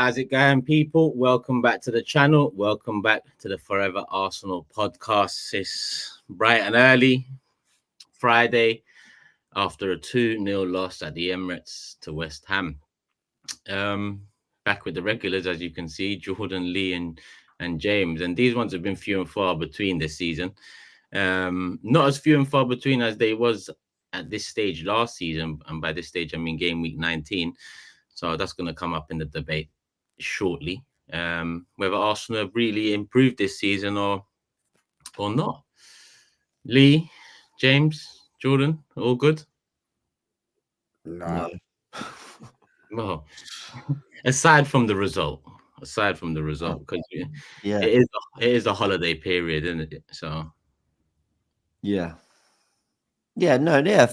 How's it going, people? Welcome back to the channel. Welcome back to the Fourever Arsenal podcast. It's bright and early Friday after a 2-0 loss at the Emirates to West Ham. Back with the regulars, as you can see, Jordan, Lee, and James. And these ones have been few and far between this season. Not as few and far between as they was at this stage last season. And by this stage, I mean game week 19. So that's going to come up in the debate shortly. Whether Arsenal have really improved this season or not. Lee, James, Jordan, all good? No. Well, aside from the result, because it is a holiday period, isn't it? So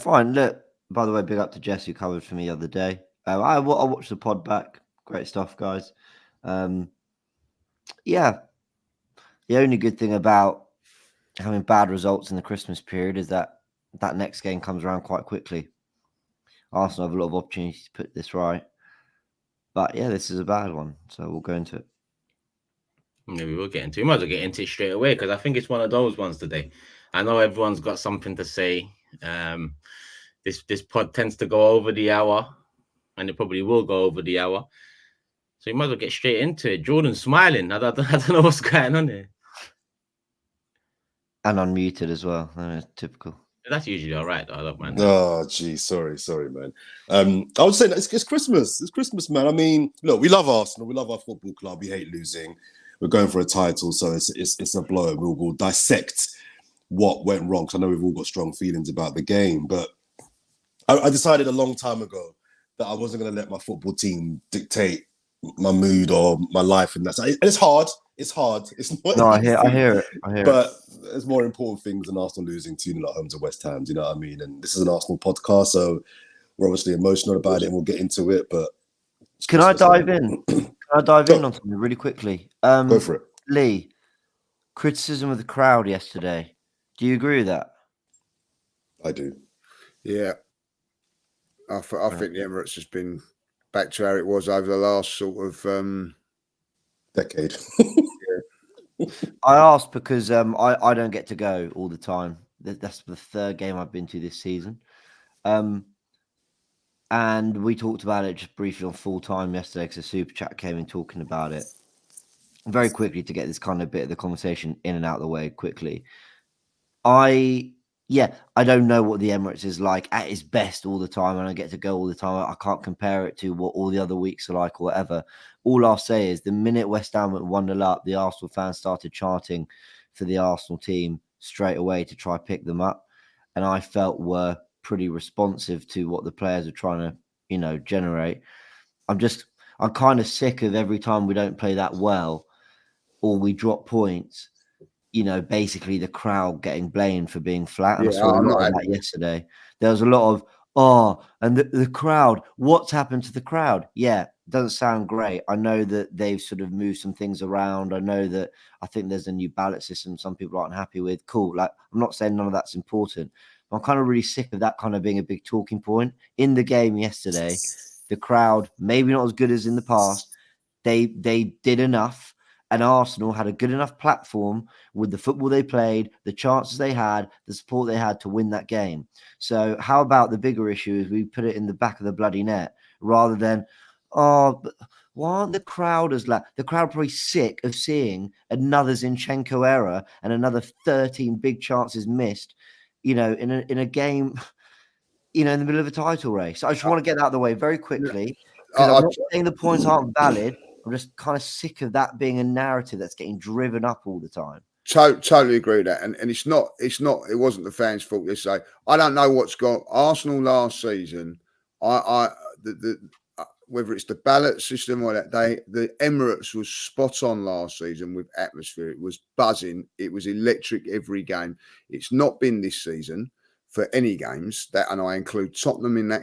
fine. Look, by the way, big up to Jess who covered for me the other day. I watched the pod back. Great stuff, guys. The only good thing about having bad results in the Christmas period is that next game comes around quite quickly. Arsenal have a lot of opportunities to put this right. But yeah, this is a bad one. So we'll go into it. Maybe we'll get into it. We might as well get into it straight away because I think it's one of those ones today. I know everyone's got something to say. This pod tends to go over the hour, and it probably will go over the hour. So you might as well get straight into it. Jordan's smiling. I don't know what's going on here. And unmuted as well. Typical. That's usually all right, though. I don't mind. Oh, gee, sorry, man. I would say that it's Christmas. It's Christmas, man. I mean, look, we love Arsenal. We love our football club. We hate losing. We're going for a title, so it's a blow. We'll dissect what went wrong, because I know we've all got strong feelings about the game. But I decided a long time ago that I wasn't going to let my football team dictate my mood or my life, and that's it's hard. It's hard. It's not. No, I hear it. But there's more important things than Arsenal losing 2-0 at home to West Ham. Do you know what I mean? And this is an Arsenal podcast, so we're obviously emotional about it, and we'll get into it. But can I dive in? Can I dive in on something really quickly? Go for it, Lee. Criticism of the crowd yesterday. Do you agree with that? I do. Yeah, I think the Emirates has been back to how it was over the last sort of decade. I asked because I don't get to go all the time. That's the third game I've been to this season. And we talked about it just briefly on full time yesterday because a super chat came in talking about it very quickly to get this kind of bit of the conversation in and out of the way quickly. I don't know what the Emirates is like at its best all the time, and I get to go all the time. I can't compare it to what all the other weeks are like or whatever. All I'll say is the minute West Ham went 1-0 up, the Arsenal fans started chanting for the Arsenal team straight away to try pick them up, and I felt were pretty responsive to what the players are trying to, generate. I'm kind of sick of every time we don't play that well or we drop points. Basically the crowd getting blamed for being flat. And I saw a lot of that yesterday. There was a lot of, and the crowd, what's happened to the crowd? Yeah, doesn't sound great. I know that they've sort of moved some things around. I think there's a new ballot system some people aren't happy with. Cool. Like, I'm not saying none of that's important. But I'm kind of really sick of that kind of being a big talking point. In the game yesterday, the crowd, maybe not as good as in the past, they did enough. And Arsenal had a good enough platform with the football they played, the chances they had, the support they had to win that game. So how about the bigger issue is we put it in the back of the bloody net rather than, but why aren't the crowd as loud? The crowd probably sick of seeing another Zinchenko error and another 13 big chances missed, in a game, in the middle of a title race. So I just want to get that out of the way very quickly. Because I'm not saying the points aren't valid. I'm just kind of sick of that being a narrative that's getting driven up all the time. Totally agree with that. And it wasn't the fans' fault this day. I don't know what's gone. Arsenal last season, whether it's the ballot system or that, the Emirates was spot on last season with atmosphere. It was buzzing. It was electric every game. It's not been this season for any games, and I include Tottenham in that.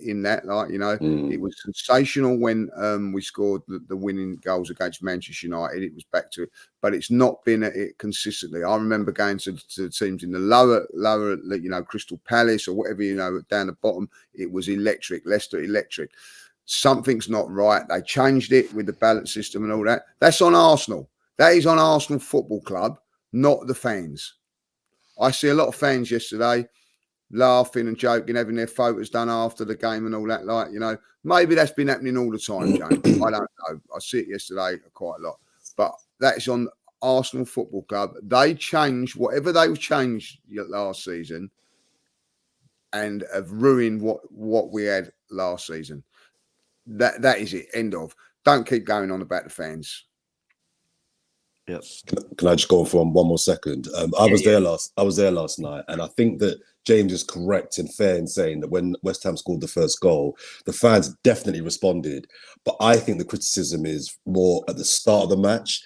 It was sensational when we scored the winning goals against Manchester United. It was back to it, but it's not been at it consistently. I remember going to teams in the lower, Crystal Palace or whatever, down the bottom. It was electric. Leicester electric. something's not right. They changed it with the ballot system and all that. That's on Arsenal. That is on Arsenal Football Club, not the fans. I see a lot of fans yesterday laughing and joking, having their photos done after the game and all that. Like, you know, maybe that's been happening all the time, James. I don't know. I see it yesterday quite a lot. But that's on Arsenal Football Club. They changed whatever they've changed last season and have ruined what we had last season. That is it. End of. Don't keep going on about the fans. Yep. Can I just go on for one more second? I was there last night, and I think that James is correct and fair in saying that when West Ham scored the first goal, the fans definitely responded. But I think the criticism is more at the start of the match.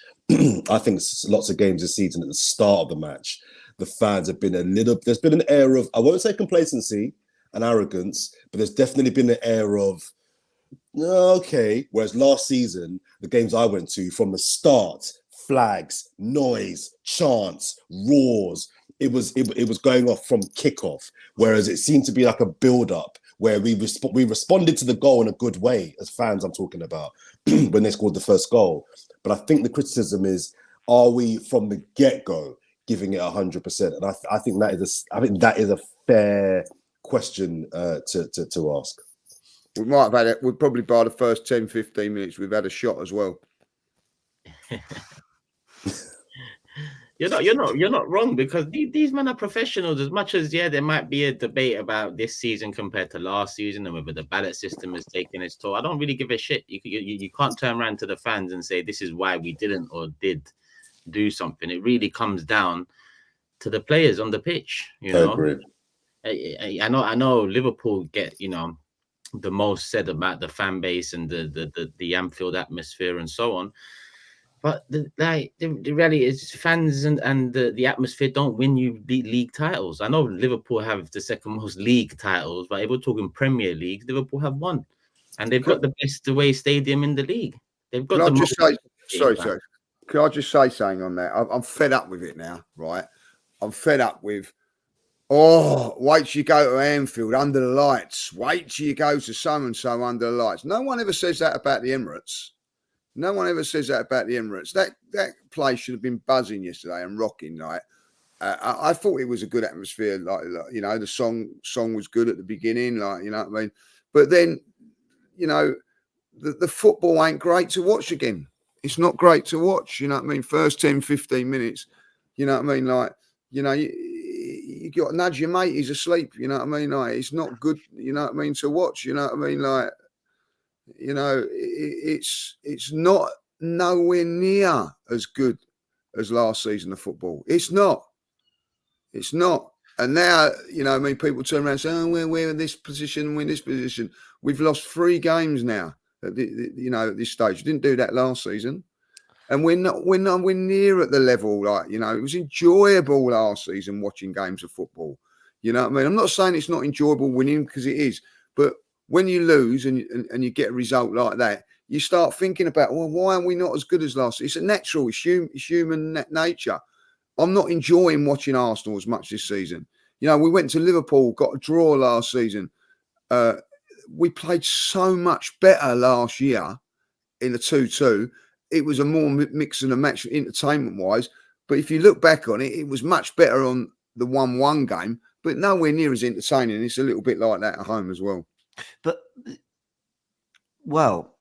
I think lots of games this season at the start of the match, the fans have been there's been an air of, I won't say complacency and arrogance, but there's definitely been an air of, okay. Whereas last season, the games I went to from the start, flags, noise, chants, roars. It was going off from kickoff. Whereas it seemed to be like a build-up where we responded to the goal in a good way, as fans I'm talking about, when they scored the first goal. But I think the criticism is, are we from the get-go giving it 100%? And I think that is a fair question to ask. We might have had it. We'd probably by the first 10, 15 minutes, we've had a shot as well. You're not wrong, because these men are professionals. As much as there might be a debate about this season compared to last season and whether the ballot system is taking its toll. I don't really give a shit. You can't turn around to the fans and say this is why we didn't or did do something. It really comes down to the players on the pitch. You know, I agree. I know Liverpool get the most said about the fan base and the Anfield atmosphere and so on. But the reality is fans and the atmosphere don't win you league titles. I know Liverpool have the second most league titles, but if we're talking Premier League, Liverpool have one. And they've got the best away stadium in the league. They've got Sorry. Can I just say something on that? I'm fed up with it now, right? I'm fed up with, wait till you go to Anfield under the lights. Wait till you go to so-and-so under the lights. No one ever says that about the Emirates. No one ever says that about the Emirates. That place should have been buzzing yesterday and rocking. Like, I thought it was a good atmosphere. Like you know, the song was good at the beginning. Like, you know what I mean. But then, you know, the football ain't great to watch again. It's not great to watch. You know what I mean. First 10, 15 minutes. You know what I mean. Like, you know, you got to nudge your mate. He's asleep. You know what I mean. Like, it's not good. You know what I mean, to watch. You know what I mean. Like, you know, it's not nowhere near as good as last season of football. It's not. And now, you know, I mean, people turn around and say, "Oh, we're in this position, we're in this position." We've lost 3 games now. At this stage, we didn't do that last season, and we're nowhere near at the level. Like, you know, it was enjoyable last season watching games of football. You know what I mean? I'm not saying it's not enjoyable winning, because it is, but when you lose and you get a result like that, you start thinking about, well, why are we not as good as last? It's a natural, it's human nature. I'm not enjoying watching Arsenal as much this season. You know, we went to Liverpool, got a draw last season. We played so much better last year in the 2-2. It was a more mix and a match entertainment-wise. But if you look back on it, it was much better on the 1-1 game, but nowhere near as entertaining. It's a little bit like that at home as well. But, well,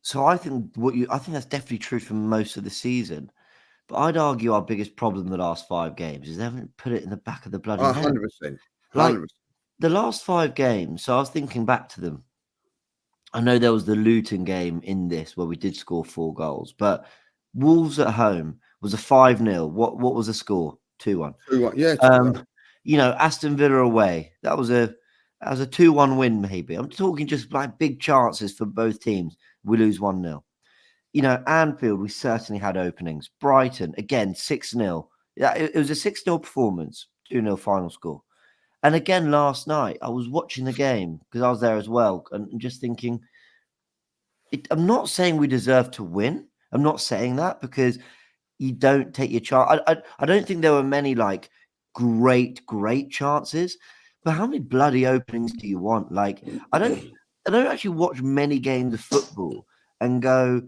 so I think that's definitely true for most of the season. But I'd argue our biggest problem the last 5 games is they haven't put it in the back of the bloody head. 100%. Like, the last 5 games, so I was thinking back to them. I know there was the Luton game in this where we did score 4 goals, but Wolves at home was a 5-0. What was the score? 2-1. 2-1, yeah. 2-1. You know, Aston Villa away. That was a 2-1 win, maybe. I'm talking just like big chances for both teams. We lose 1-0. You know, Anfield, we certainly had openings. Brighton, again, 6-0. Yeah, it was a 6-0 performance, 2-0 final score. And again, last night, I was watching the game because I was there as well and just thinking, I'm not saying we deserve to win. I'm not saying that, because you don't take your chance. I don't think there were many, like, great chances. But how many bloody openings do you want? Like, actually watch many games of football and go,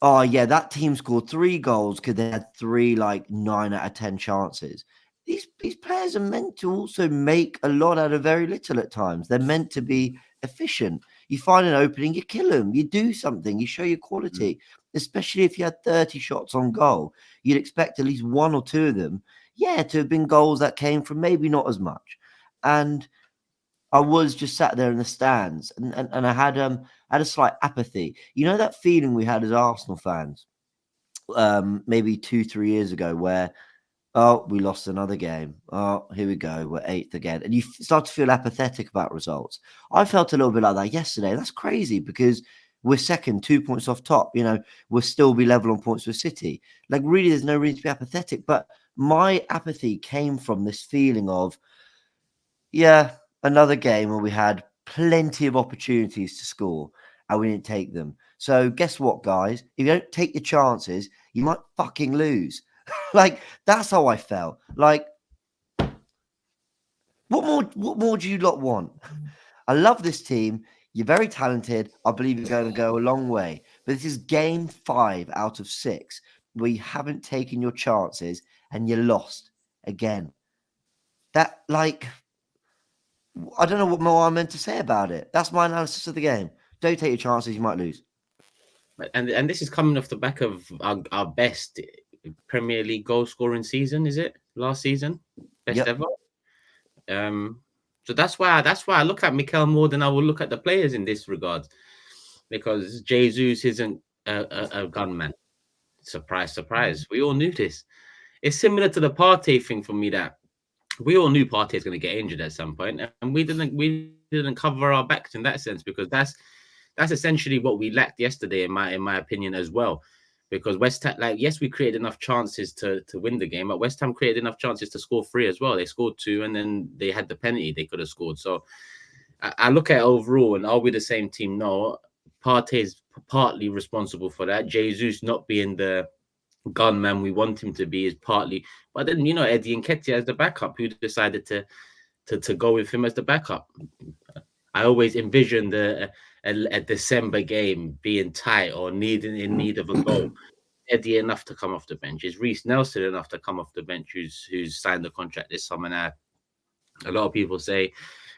oh yeah, that team scored 3 goals because they had 3 like 9 out of 10 chances. These players are meant to also make a lot out of very little at times. They're meant to be efficient. You find an opening, you kill them, you do something, you show your quality. Especially if you had 30 shots on goal, you'd expect at least 1 or 2 of them, to have been goals that came from maybe not as much. And I was just sat there in the stands, and I had a slight apathy. You know that feeling we had as Arsenal fans, maybe 2-3 years ago, where we lost another game. Oh, here we go, we're 8th again, and you start to feel apathetic about results. I felt a little bit like that yesterday. That's crazy because we're second, 2 points off top. We'll still be level on points with City. Like, really, there's no reason to be apathetic. But my apathy came from this feeling of, another game where we had plenty of opportunities to score and we didn't take them. So guess what, guys? If you don't take your chances, you might fucking lose. Like, that's how I felt. Like, what more do you lot want? I love this team. You're very talented. I believe you're going to go a long way. But this is game 5 out of 6 where you haven't taken your chances and you lost again. That, like, I don't know what more I'm meant to say about it. That's my analysis of the game. Don't take your chances, you might lose. And this is coming off the back of our best Premier League goal scoring season, is it? Last season? Best ever. So that's why I look at Mikel more than I will look at the players in this regard. Because Jesus isn't a gunman. Surprise, surprise. We all knew this. It's similar to the Partey thing for me, that we all knew Partey is going to get injured at some point, and we didn't cover our backs in that sense, because that's essentially what we lacked yesterday, in my opinion, as well. Because West Ham, yes, we created enough chances to win the game, but West Ham created enough chances to score 3 as well. They scored 2, and then they had the penalty they could have scored. So I look at it overall, and are we the same team? No. Partey is partly responsible for that. Jesus not being the gunman we want him to be is partly, but then Eddie Nketiah as the backup, who decided to go with him as the backup. I always envisioned a December game being tight or in need of a goal. Eddie enough to come off the bench. Is Reece Nelson enough to come off the bench, who's signed the contract this summer now? A lot of people say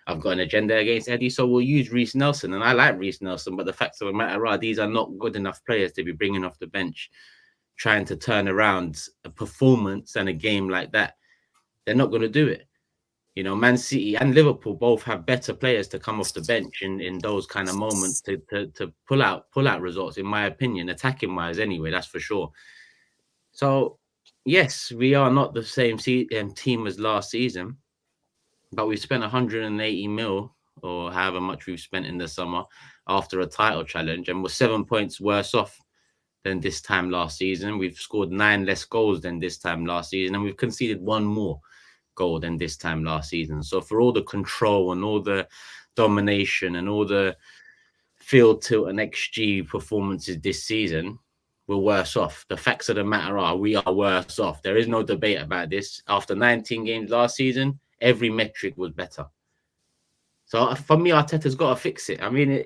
I've got an agenda against Eddie, so we'll use Reece Nelson, and I like Reece Nelson, but the fact of the matter are, these are not good enough players to be bringing off the bench, trying to turn around a performance and a game like that. They're not going to do it. Man City and Liverpool both have better players to come off the bench in those kind of moments to pull out results, in my opinion, attacking wise anyway, that's for sure. So yes, we are not the same team as last season, but we spent 180 mil, or however much we've spent in the summer, after a title challenge, and we're 7 points worse off than this time last season. We've scored 9 less goals than this time last season, and we've conceded 1 more goal than this time last season. So for all the control and all the domination and all the field tilt and XG performances this season, we're worse off. The facts of the matter are, we are worse off. There is no debate about this. After 19 games last season, every metric was better. So for me, Arteta's got to fix it. I mean,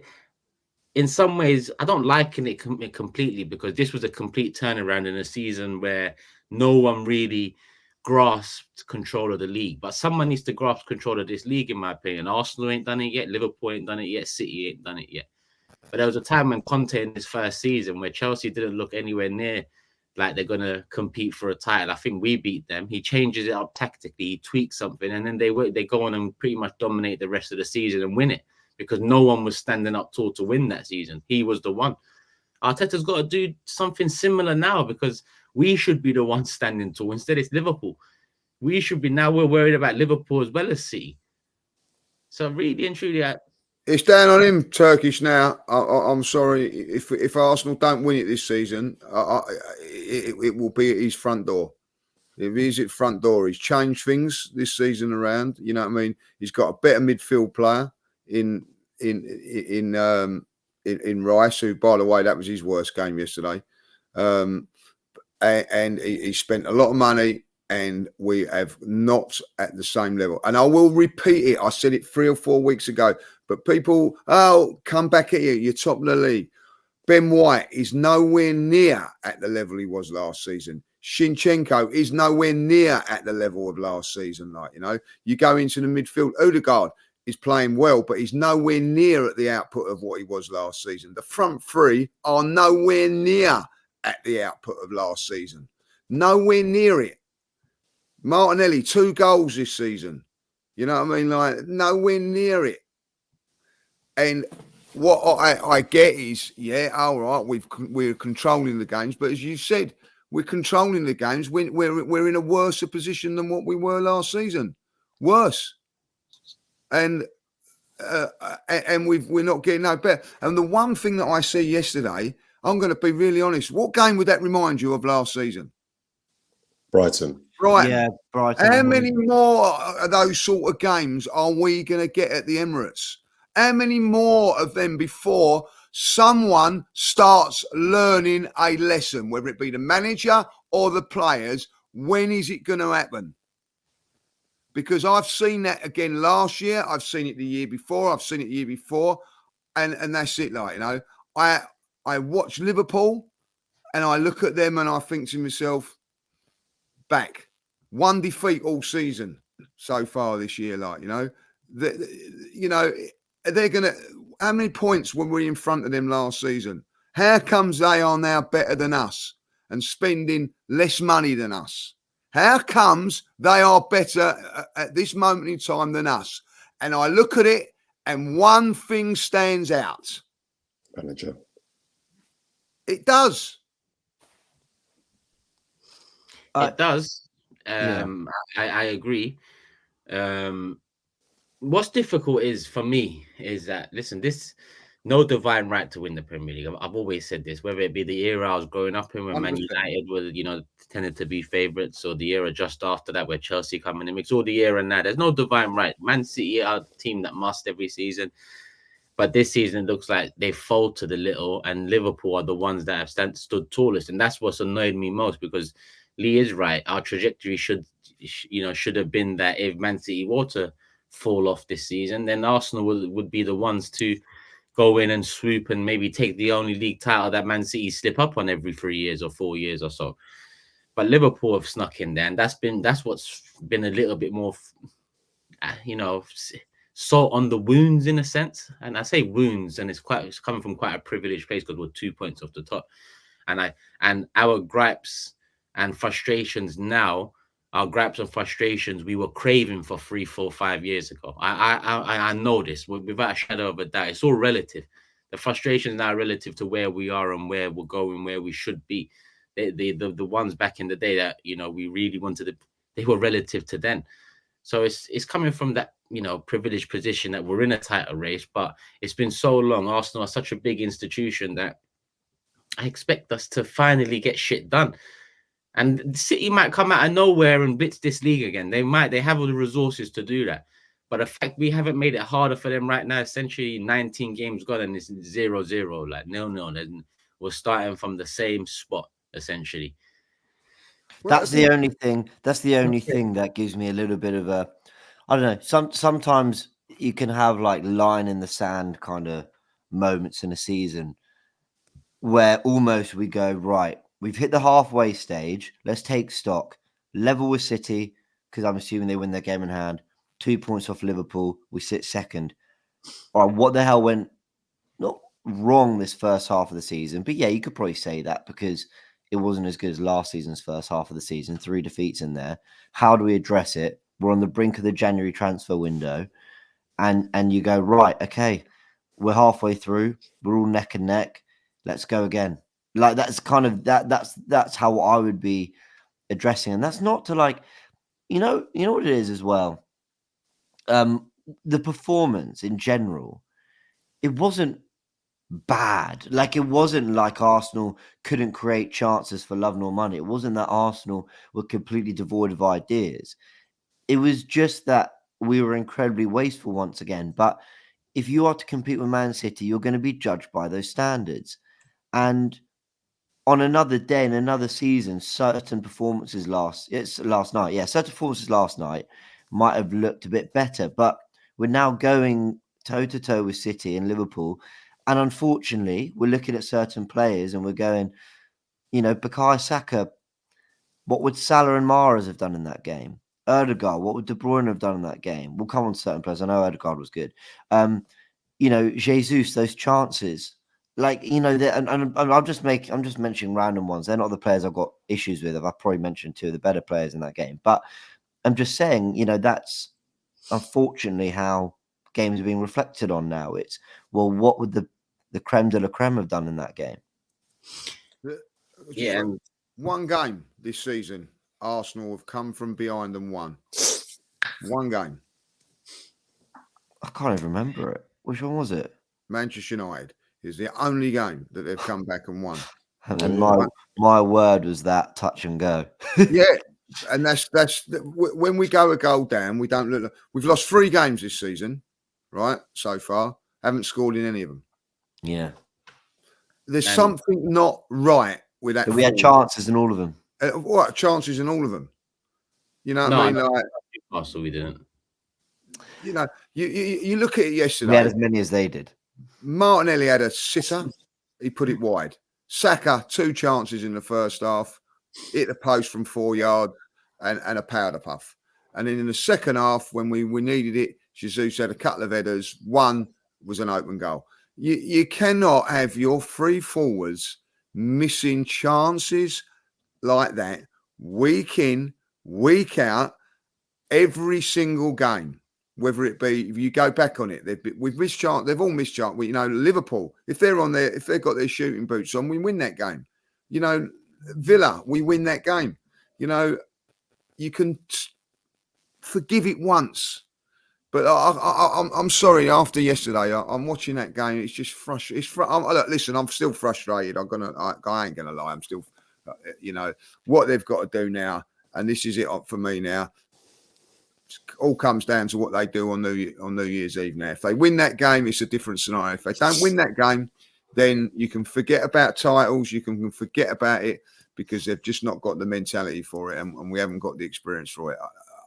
in some ways, I don't liken it completely, because this was a complete turnaround in a season where no one really grasped control of the league. But someone needs to grasp control of this league, in my opinion. Arsenal ain't done it yet. Liverpool ain't done it yet. City ain't done it yet. But there was a time when Conte in his first season, where Chelsea didn't look anywhere near like they're going to compete for a title. I think we beat them. He changes it up tactically. He tweaks something, and then they go on and pretty much dominate the rest of the season and win it, because no one was standing up tall to win that season. He was the one. Arteta's got to do something similar now, because we should be the ones standing tall. Instead, it's Liverpool. We should be. Now we're worried about Liverpool as well as City. So really and truly, it's down on him, Turkish. Now, I'm sorry, if Arsenal don't win it this season, it will be at his front door. If he's at front door, he's changed things this season around. You know what I mean? He's got a better midfield player in Rice, who, by the way, that was his worst game yesterday. And he spent a lot of money, and we have not at the same level. And I will repeat it. I said it 3 or 4 weeks ago, But people, come back at you. You're top of the league. Ben White is nowhere near at the level he was last season. Shinchenko is nowhere near at the level of last season. You go into the midfield. Odegaard is playing well, but he's nowhere near at the output of what he was last season. The front three are nowhere near at the output of last season. Nowhere near it. Martinelli, 2 goals this season. You know what I mean? Nowhere near it. And what I get is, all right, we're controlling the games, but as you said, we're controlling the games. We're in a worse position than what we were last season. Worse. And we're not getting no better. And the one thing that I see yesterday, I'm going to be really honest. What game would that remind you of last season? Brighton. Yeah, Brighton. How many more of those sort of games are we going to get at the Emirates? How many more of them before someone starts learning a lesson, whether it be the manager or the players? When is it going to happen? Because I've seen that again last year. I've seen it the year before. I've seen it the year before. And that's it. I watch Liverpool and I look at them and I think to myself, back. 1 defeat all season so far this year. They're going to, how many points were we in front of them last season? How comes they are now better than us and spending less money than us? How comes they are better at this moment in time than us? And I look at it and one thing stands out. Manager. It does. It does. Yeah. I agree. What's difficult is for me is that, listen, this no divine right to win the Premier League. I've always said this, whether it be the era I was growing up in when 100%. Man United were, tended to be favourites, or the era just after that where Chelsea come in the mix, or the era now. There's no divine right. Man City are a team that must every season. But this season, it looks like they faltered a little, and Liverpool are the ones that have stood tallest. And that's what's annoyed me most, because Lee is right. Our trajectory should have been that if Man City were to fall off this season, then Arsenal would be the ones to go in and swoop and maybe take the only league title that Man City slip up on every 3 years or 4 years or so. But Liverpool have snuck in there, and that's what's been a little bit more, salt on the wounds in a sense. And I say wounds, and it's coming from quite a privileged place because we're 2 points off the top. And our gripes and frustrations now, our gripes and frustrations we were craving for 3, 4, 5 years ago. I know this without a shadow of a doubt. It's all relative. The frustrations now are relative to where we are and where we're going, where we should be. The ones back in the day that we really wanted, they were relative to then. So it's coming from that privileged position that we're in a title race, but it's been so long. Arsenal are such a big institution that I expect us to finally get shit done. And City might come out of nowhere and blitz this league again. They have all the resources to do that. But the fact we haven't made it harder for them right now, essentially 19 games gone and it's 0-0, like 0-0. And we're starting from the same spot, essentially. That's the only thing. That's the only thing that gives me a little bit of a, I don't know. Sometimes you can have like line in the sand kind of moments in a season where almost we go, right, we've hit the halfway stage. Let's take stock. Level with City, because I'm assuming they win their game in hand. 2 points off Liverpool. We sit second. All right, what the hell went not wrong this first half of the season? But yeah, you could probably say that because it wasn't as good as last season's first half of the season. 3 defeats in there. How do we address it? We're on the brink of the January transfer window. And you go, right, okay, we're halfway through. We're all neck and neck. Let's go again. Like that's kind of that's how I would be addressing. And that's not to like, you know what it is as well. The performance in general, it wasn't bad. Like it wasn't like Arsenal couldn't create chances for love nor money. It wasn't that Arsenal were completely devoid of ideas. It was just that we were incredibly wasteful once again. But if you are to compete with Man City, you're going to be judged by those standards. And on another day in another season, certain performances last night might have looked a bit better. But we're now going toe-to-toe with City and Liverpool. And unfortunately, we're looking at certain players and we're going, Bukayo Saka, what would Salah and Mahrez have done in that game? Erdegaard, what would De Bruyne have done in that game? We'll come on to certain players. I know Erdegaard was good. Jesus, those chances. And I'm just mentioning random ones. They're not the players I've got issues with. I've probably mentioned two of the better players in that game. But I'm just saying, that's unfortunately how games are being reflected on now. It's, well, what would the creme de la creme have done in that game? Yeah. One game this season, Arsenal have come from behind and won. One game. I can't even remember it. Which one was it? Manchester United is the only game that they've come back and won. And my word was that touch and go. Yeah, and that's when we go a goal down, we don't look. We've lost 3 games this season, right? So far, haven't scored in any of them. Yeah, there's something not right with that. We had chances in all of them. What chances in all of them? You know what I mean? Like, Newcastle, we didn't. You know, you look at it yesterday. We had as many as they did. Martinelli had a sitter. He put it wide. Saka, 2 chances in the first half. Hit the post from 4 yards and a powder puff. And then in the second half, when we needed it, Jesus had a couple of headers. One was an open goal. You cannot have your 3 forwards missing chances like that week in, week out, every single game. Whether it be, if you go back on it, we've missed chance. They've all missed chance. Liverpool, if they've got their shooting boots on, we win that game. Villa, we win that game. You can forgive it once, but I'm sorry. After yesterday, I'm watching that game. It's just frustrating. Listen, I'm still frustrated. I ain't gonna lie. I'm still, what they've got to do now, and this is it for me now. All comes down to what they do on New Year's Eve now. If they win that game, it's a different scenario. If they don't win that game, then you can forget about titles. You can forget about it because they've just not got the mentality for it, and we haven't got the experience for it.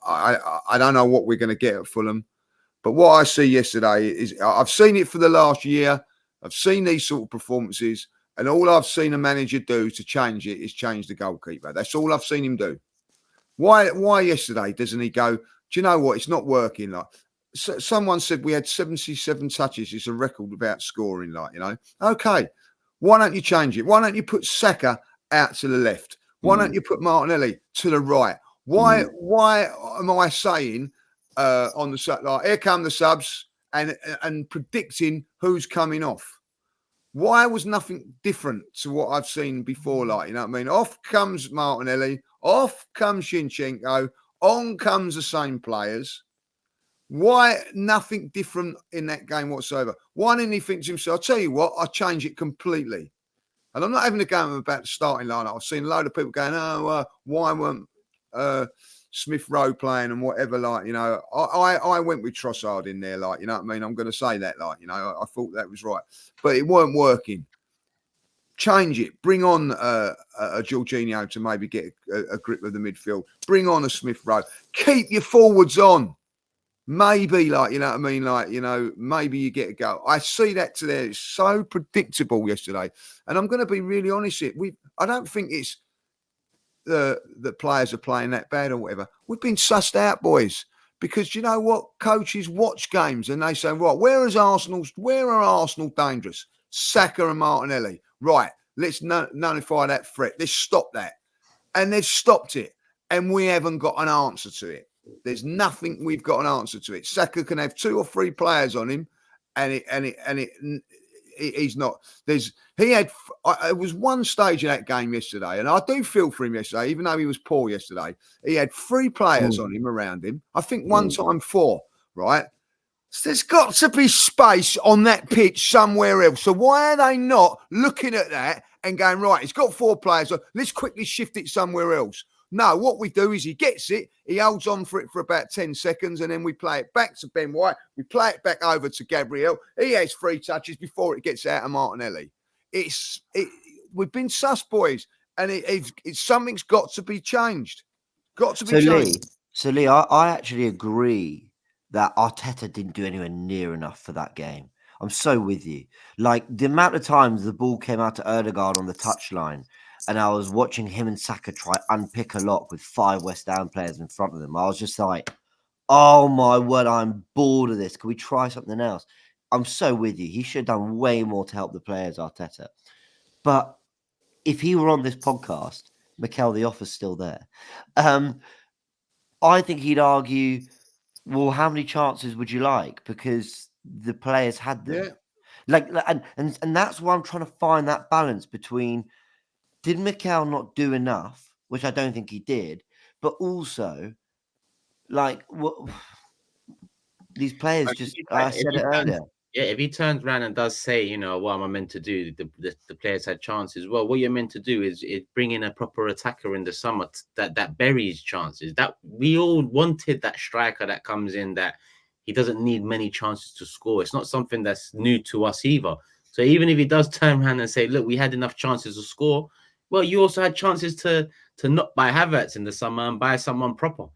I don't know what we're going to get at Fulham, but what I see yesterday is I've seen it for the last year. I've seen these sort of performances, and all I've seen a manager do to change it is change the goalkeeper. That's all I've seen him do. Why yesterday doesn't he go, do you know what? It's not working. Like someone said, we had 77 touches. It's a record without scoring. Okay. Why don't you change it? Why don't you put Saka out to the left? Why don't you put Martinelli to the right? Why am I saying on the sub, like, here come the subs and predicting who's coming off? Why was nothing different to what I've seen before? Like, you know what I mean? Off comes Martinelli. Off comes Zinchenko. On comes the same players. Why nothing different in that game whatsoever? Why didn't he think to himself, I'll tell you what, I'll change it completely. And I'm not having a game about the starting line. I've seen a load of people going, why weren't Smith Rowe playing and whatever? I went with Trossard in there, you know what I mean? I'm going to say that, I thought that was right. But it weren't working. Change it. Bring on a Jorginho to maybe get a grip of the midfield. Bring on a Smith Rowe. Keep your forwards on. Maybe, you know what I mean? Maybe you get a go. I see that to there. It's so predictable yesterday. And I'm going to be really honest here. I don't think it's the players are playing that bad or whatever. We've been sussed out, boys. Because you know what? Coaches watch games and they say, right, where are Arsenal dangerous? Saka and Martinelli. Right, let's nullify that threat. Let's stop that. And they've stopped it. And we haven't got an answer to it. There's nothing we've got an answer to it. Saka can have 2 or 3 players on him, and he's not. It was one stage of that game yesterday, and I do feel for him yesterday, even though he was poor yesterday. He had 3 players on him around him. I think one time 4, right? So there's got to be space on that pitch somewhere else. So why are they not looking at that and going, right, he's got 4 players on, let's quickly shift it somewhere else? No, what we do is he gets it, he holds on for it for about 10 seconds, and then we play it back to Ben White, we play it back over to Gabriel. He has 3 touches before it gets out of Martinelli. We've been sus, boys, and something's got to be changed. Got to be changed. Lee, I actually agree that Arteta didn't do anywhere near enough for that game. I'm so with you. Like the amount of times the ball came out to Odegaard on the touchline, and I was watching him and Saka try unpick a lock with 5 West Ham players in front of them. I was just like, oh my word, I'm bored of this. Can we try something else? I'm so with you. He should have done way more to help the players, Arteta. But if he were on this podcast, Mikel, the offer's still there. I think he'd argue, well, how many chances would you like? Because the players had them. Yeah. Like, and that's why I'm trying to find that balance between, did Mikel not do enough, which I don't think he did, but also, like, what these players just, I said it earlier. Yeah, if he turns around and does say, you know, what am I meant to do? The players had chances. Well, what you're meant to do is bring in a proper attacker in the summer that buries chances. That we all wanted that striker that comes in, that he doesn't need many chances to score. It's not something that's new to us either. So even if he does turn around and say, look, we had enough chances to score, well, you also had chances to not buy Havertz in the summer and buy someone proper.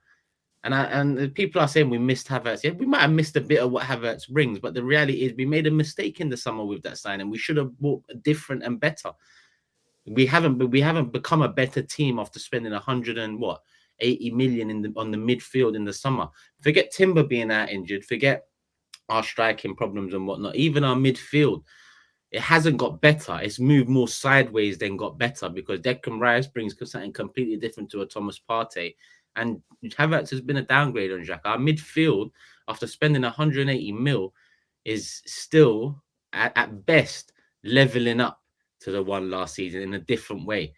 And people are saying we missed Havertz. Yeah, we might have missed a bit of what Havertz brings, but the reality is we made a mistake in the summer with that signing. We should have bought different and better. We haven't become a better team after spending 80 million on the midfield in the summer. Forget Timber being out injured. Forget our striking problems and whatnot. Even our midfield, it hasn't got better. It's moved more sideways than got better, because Declan Rice brings something completely different to a Thomas Partey. And Havertz has been a downgrade on Xhaka. Our midfield, after spending 180 mil, is still at best leveling up to the one last season in a different way.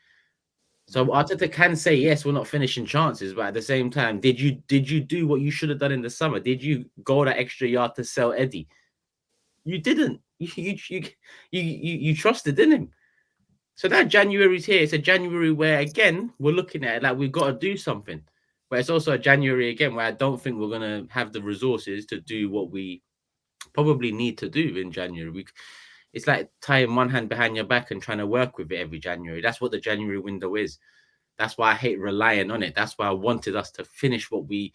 So Arteta can say, yes, we're not finishing chances, but at the same time, did you do what you should have done in the summer? Did you go that extra yard to sell Eddie? You didn't. You trusted in him. So that January's here. It's a January where, again, we're looking at it like we've got to do something. But it's also a January, again, where I don't think we're going to have the resources to do what we probably need to do in January. It's like tying one hand behind your back and trying to work with it every January. That's what the January window is. That's why I hate relying on it. That's why I wanted us to finish what we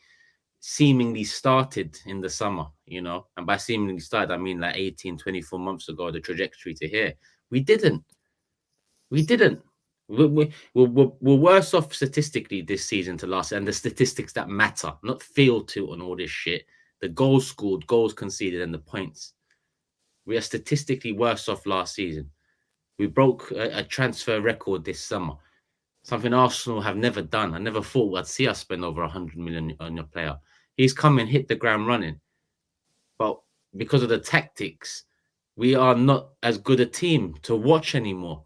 seemingly started in the summer, you know. And by seemingly started, I mean like 18, 24 months ago, the trajectory to here. We didn't. We're worse off statistically this season to last, and the statistics that matter, not field tilt and all this shit. The goals scored, goals conceded, and the points. We are statistically worse off last season. We broke a transfer record this summer, something Arsenal have never done. I never thought I'd see us spend over 100 million on a player. He's come and hit the ground running, but because of the tactics, we are not as good a team to watch anymore.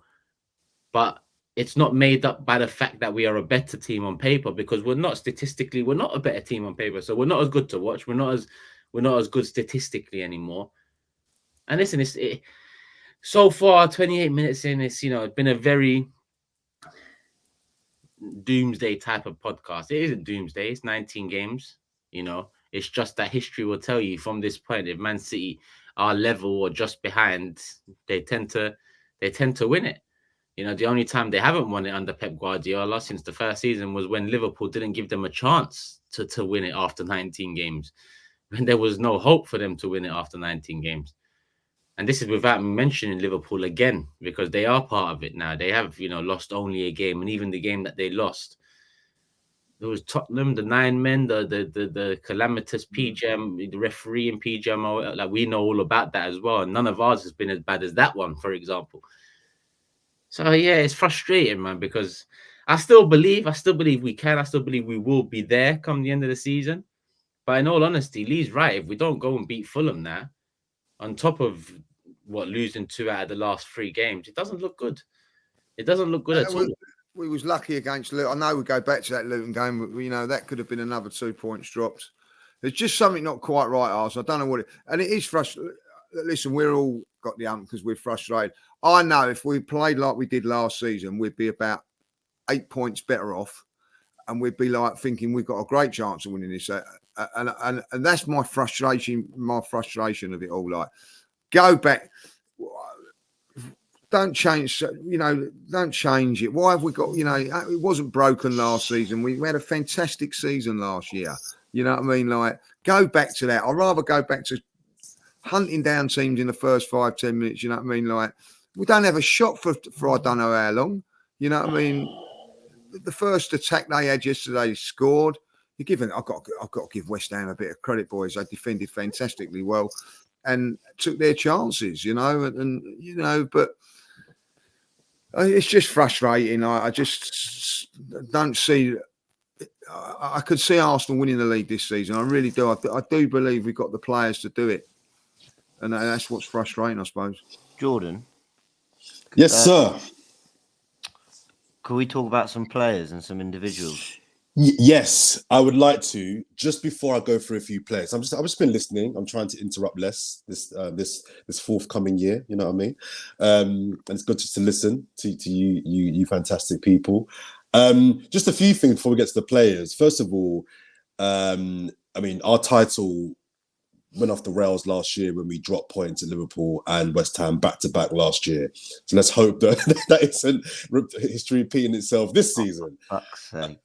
But it's not made up by the fact that we are a better team on paper, because we're not a better team on paper. So we're not as good to watch. We're not as good statistically anymore. And listen, so far 28 minutes in, it's been a very doomsday type of podcast. It isn't doomsday. It's 19 games. It's just that history will tell you from this point, if Man City are level or just behind, they tend to win it. The only time they haven't won it under Pep Guardiola since the first season was when Liverpool didn't give them a chance to win it after 19 games, when there was no hope for them to win it after 19 games. And this is without mentioning Liverpool again, because they are part of it now. They have, lost only a game, and even the game that they lost, it was Tottenham, the 9 men, the calamitous PGM, the referee in PGM. Like, we know all about that as well. And none of ours has been as bad as that one, for example. So yeah, it's frustrating, man, because I still believe we can. I still believe we will be there come the end of the season. But in all honesty, Lee's right. If we don't go and beat Fulham now, on top of losing 2 out of the last 3 games, it doesn't look good. It doesn't look good at all. We was lucky against Luton. I know we go back to that Luton game, but that could have been another 2 points dropped. There's just something not quite right, Arsenal. I don't know what and it is frustrating. Listen, we're all got the hump because we're frustrated. I know if we played like we did last season, we'd be about 8 points better off, and we'd be like thinking we've got a great chance of winning this. And that's my frustration of it all. Like, go back. Don't change, don't change it. Why have we got, it wasn't broken last season. We had a fantastic season last year. You know what I mean? Like, go back to that. I'd rather go back to hunting down teams in the first 5-10 minutes. You know what I mean? Like, we don't have a shot for I don't know how long. You know what I mean? The first attack they had yesterday scored. You're giving. I've got to give West Ham a bit of credit, boys. They defended fantastically well and took their chances. You know, and you know, but it's just frustrating. I just don't see. I could see Arsenal winning the league this season. I really do. I do believe we've got the players to do it, and that's what's frustrating, I suppose. Jordan. Yes, sir. Could we talk about some players and some individuals? Yes, I would like to. Just before I go through a few players, I've just been listening. I'm trying to interrupt less this forthcoming year. You know what I mean? And it's good just to listen to you fantastic people. Just a few things before we get to the players. First of all, I mean, our title went off the rails last year when we dropped points at Liverpool and West Ham back-to-back last year. So let's hope that that isn't history repeating itself this season. Oh, fuck's sake.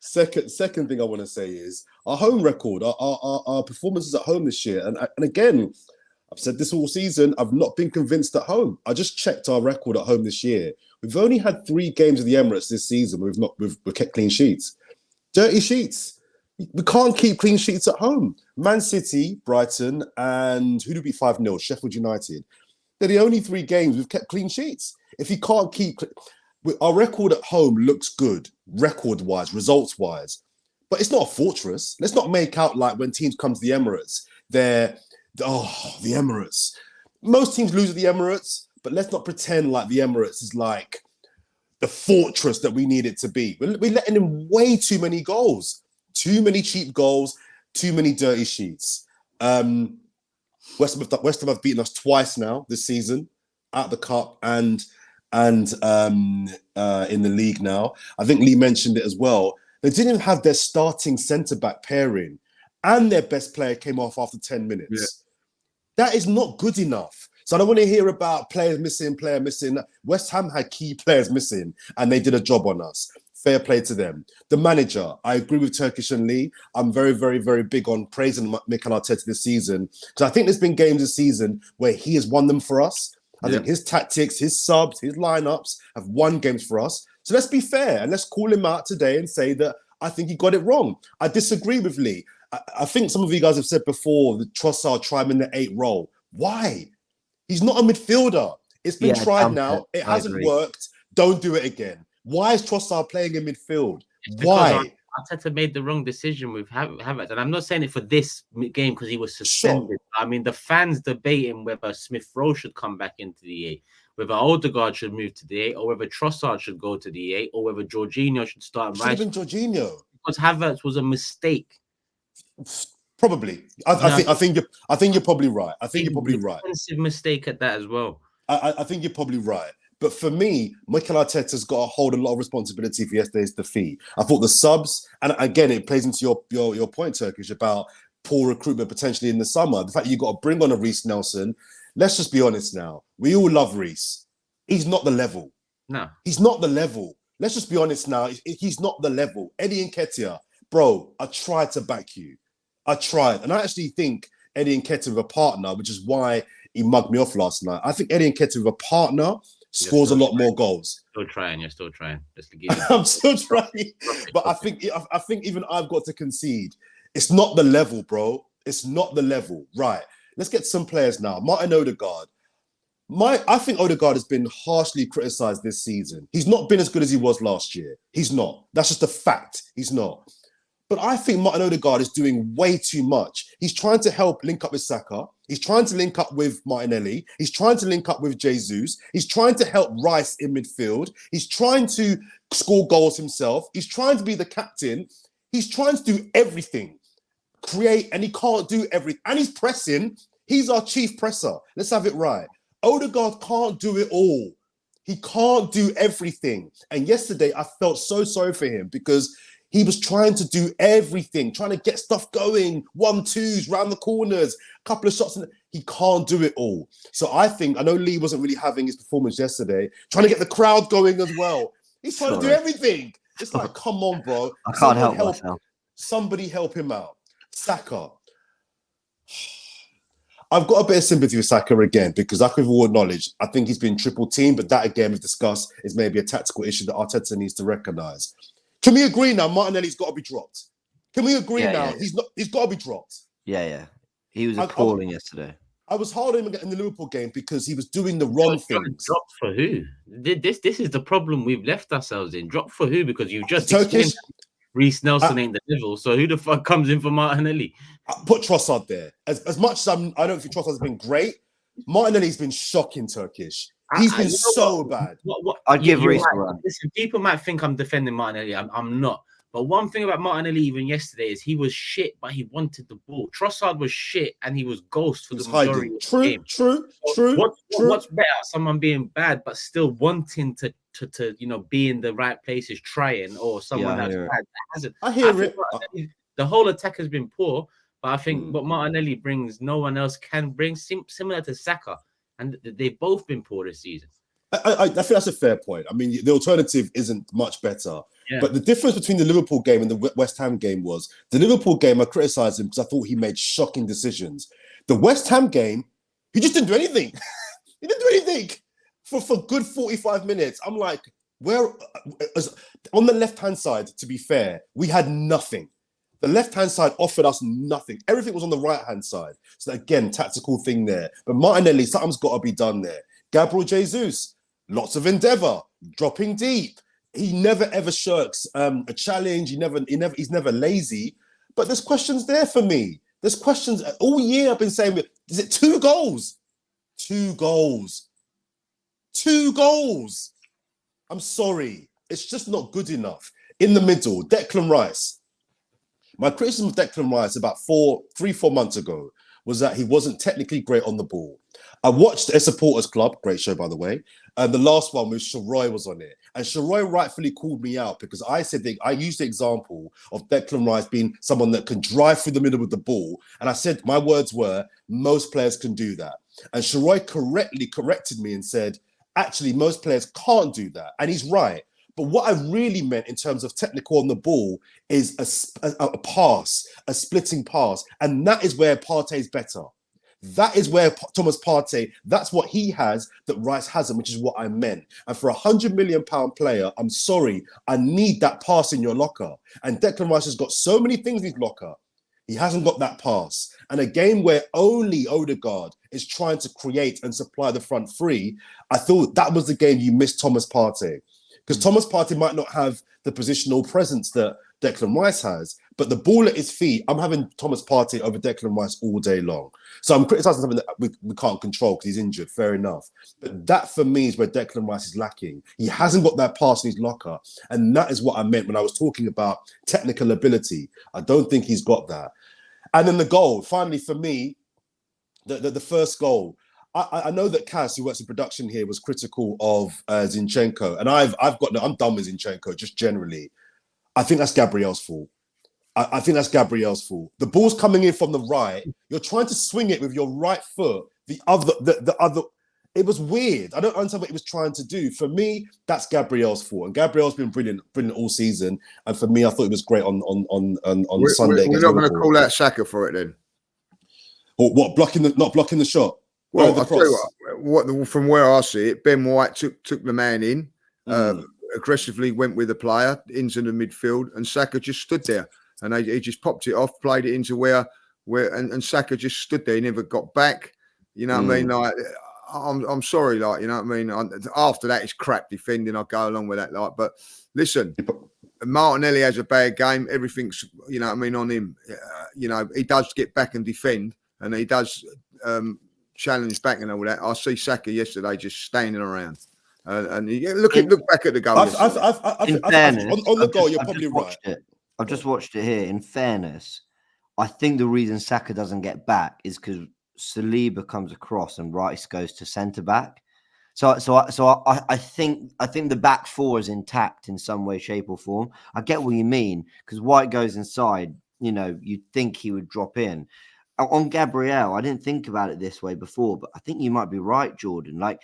Second thing I want to say is our home record, our performances at home this year. And again, I've said this all season, I've not been convinced at home. I just checked our record at home this year. We've only had 3 games of the Emirates this season. We've kept clean sheets. Dirty sheets. We can't keep clean sheets at home. Man City, Brighton, and who did we 5-0? Sheffield United. They're the only 3 games we've kept clean sheets. If you can't keep... Our record at home looks good, record-wise, results-wise. But it's not a fortress. Let's not make out like when teams come to the Emirates, the Emirates. Most teams lose at the Emirates, but let's not pretend like the Emirates is like the fortress that we need it to be. We're letting in way too many goals. Too many cheap goals, too many dirty sheets. West Ham have beaten us twice now this season, at the cup and in the league now. I think Lee mentioned it as well. They didn't even have their starting centre-back pairing, and their best player came off after 10 minutes. Yeah. That is not good enough. So I don't want to hear about player missing. West Ham had key players missing, and they did a job on us. Fair play to them. The manager, I agree with Turkish and Lee. I'm very, very, very big on praising Mikel Arteta this season, because I think there's been games this season where he has won them for us. I think his tactics, his subs, his lineups have won games for us. So let's be fair and let's call him out today and say that I think he got it wrong. I disagree with Lee. I think some of you guys have said before, the Trossard, try him in the 8 role. Why? He's not a midfielder. It's been tried now. It hasn't worked. Don't do it again. Why is Trossard playing in midfield? Why? Arteta made the wrong decision with Havertz, and I'm not saying it for this game because he was suspended. Sure. I mean, the fans debating whether Smith Rowe should come back into the 8, whether Odegaard should move to the 8, or whether Trossard should go to the 8, or whether Jorginho should start. Should have been Jorginho because Havertz was a mistake. Probably, I think you're probably right. I think you're probably right. Defensive mistake at that as well. I think you're probably right. But for me, Mikel Arteta's got to hold a lot of responsibility for yesterday's defeat. I thought the subs, and again, it plays into your point, Turkish, about poor recruitment potentially in the summer. The fact that you've got to bring on a Reece Nelson. Let's just be honest now. We all love Reece. He's not the level. No. He's not the level. Let's just be honest now. He's not the level. Eddie Nketiah, bro, I tried to back you. I tried. And I actually think Eddie Nketiah with a partner, which is why he mugged me off last night. I think Eddie Nketiah with a partner scores a lot more goals. You're still trying. I'm still trying. But I think even I've got to concede. It's not the level, bro. It's not the level. Right. Let's get some players now. Martin Odegaard. I think Odegaard has been harshly criticised this season. He's not been as good as he was last year. He's not. That's just a fact. He's not. But I think Martin Odegaard is doing way too much. He's trying to help link up with Saka. He's trying to link up with Martinelli. He's trying to link up with Jesus. He's trying to help Rice in midfield. He's trying to score goals himself. He's trying to be the captain. He's trying to do everything. Create, and he can't do everything. And he's pressing. He's our chief presser. Let's have it right. Odegaard can't do it all. He can't do everything. And yesterday, I felt so sorry for him because he was trying to do everything, trying to get stuff going, 1-2s, round the corners, a couple of shots. He can't do it all. So I know Lee wasn't really having his performance yesterday, trying to get the crowd going as well. He's trying to do everything. It's like, come on, bro. I can't help myself. Somebody help him out. Saka. I've got a bit of sympathy with Saka again because, like we've all acknowledged, I think he's been triple teamed, but that again we've discussed is maybe a tactical issue that Arteta needs to recognise. Can we agree now? Martinelli's got to be dropped. Can we agree now? Yeah. He's got to be dropped. Yeah. He was appalling yesterday. I was hard on him in the Liverpool game because he was doing the wrong things. Dropped for who? This is the problem we've left ourselves in. Dropped for who? Because you just Turkish. Reece Nelson ain't the devil, so who the fuck comes in for Martinelli? Put Trossard there. As much as I don't think Trossard's been great, Martinelli's been shocking Turkish. He's been so bad. I give Reece a run. Listen, people might think I'm defending Martinelli. I'm not. But one thing about Martinelli even yesterday is he was shit, but he wanted the ball. Trossard was shit, and he was ghost for the majority of the game. True. What's better? Someone being bad, but still wanting to be in the right places, trying, or someone that's bad that hasn't. I hear it. The whole attack has been poor, but I think what Martinelli brings, no one else can bring, similar to Saka, and they've both been poor this season. I think that's a fair point. I mean, the alternative isn't much better. Yeah. But the difference between the Liverpool game and the West Ham game was the Liverpool game, I criticised him because I thought he made shocking decisions. The West Ham game, he just didn't do anything. He didn't do anything for good 45 minutes. I'm like, on the left-hand side, to be fair, we had nothing. The left-hand side offered us nothing. Everything was on the right-hand side. So again, tactical thing there. But Martinelli, something's got to be done there. Gabriel Jesus, lots of endeavour, dropping deep. He never ever shirks a challenge. He's never lazy. But there's questions there for me. There's questions all year. I've been saying, is it 2 goals? 2 goals. 2 goals. I'm sorry, it's just not good enough. In the middle, Declan Rice. My criticism of Declan Rice about 3-4 months ago was that he wasn't technically great on the ball. I watched A Supporters Club, great show by the way, and the last one with Sharoy was on it. And Sharoy rightfully called me out because I said I used the example of Declan Rice being someone that can drive through the middle with the ball. And I said, my words were, most players can do that. And Sharoy correctly corrected me and said, actually, most players can't do that. And he's right. But what I really meant in terms of technical on the ball is a pass, a splitting pass. And that is where Partey's better. That is where Thomas Partey, that's what he has that Rice hasn't, which is what I meant. And for £100 million player, I'm sorry, I need that pass in your locker. And Declan Rice has got so many things in his locker. He hasn't got that pass. And a game where only Odegaard is trying to create and supply the front three, I thought that was the game you missed Thomas Partey. Because Thomas Partey might not have the positional presence that Declan Rice has, but the ball at his feet, I'm having Thomas Partey over Declan Rice all day long. So I'm criticising something that we can't control because he's injured, fair enough. But that for me is where Declan Rice is lacking. He hasn't got that pass in his locker. And that is what I meant when I was talking about technical ability. I don't think he's got that. And then the goal, finally for me, the first goal. I know that Kaz, who works in production here, was critical of Zinchenko. And I'm done with Zinchenko just generally. I think that's Gabriel's fault. I think that's Gabriel's fault. The ball's coming in from the right. You're trying to swing it with your right foot. The other. It was weird. I don't understand what he was trying to do. For me, that's Gabriel's fault. And Gabriel's been brilliant all season. And for me, I thought it was great on Sunday. We're not going to call out Saka for it then. Or what? Not blocking the shot. Well, I'll tell you what. From where I see it, Ben White took the man in, aggressively went with the player into the midfield, and Saka just stood there. And he just popped it off, played it into where and Saka just stood there. He never got back. You know what I mean? Like, I'm sorry, like, you know what I mean? After that, it's crap defending. I go along with that, like, but listen, Martinelli has a bad game. Everything's, you know what I mean, on him. He does get back and defend, and he does challenge back and all that. I see Saka yesterday just standing around. And look back at the goal. In fairness, on the goal, you're probably right. I've just watched it here. In fairness, I think the reason Saka doesn't get back is because Saliba comes across and Rice goes to centre back. So I think the back four is intact in some way, shape, or form. I get what you mean, because White goes inside. You'd think he would drop in. On Gabriel, I didn't think about it this way before, but I think you might be right, Jordan. Like,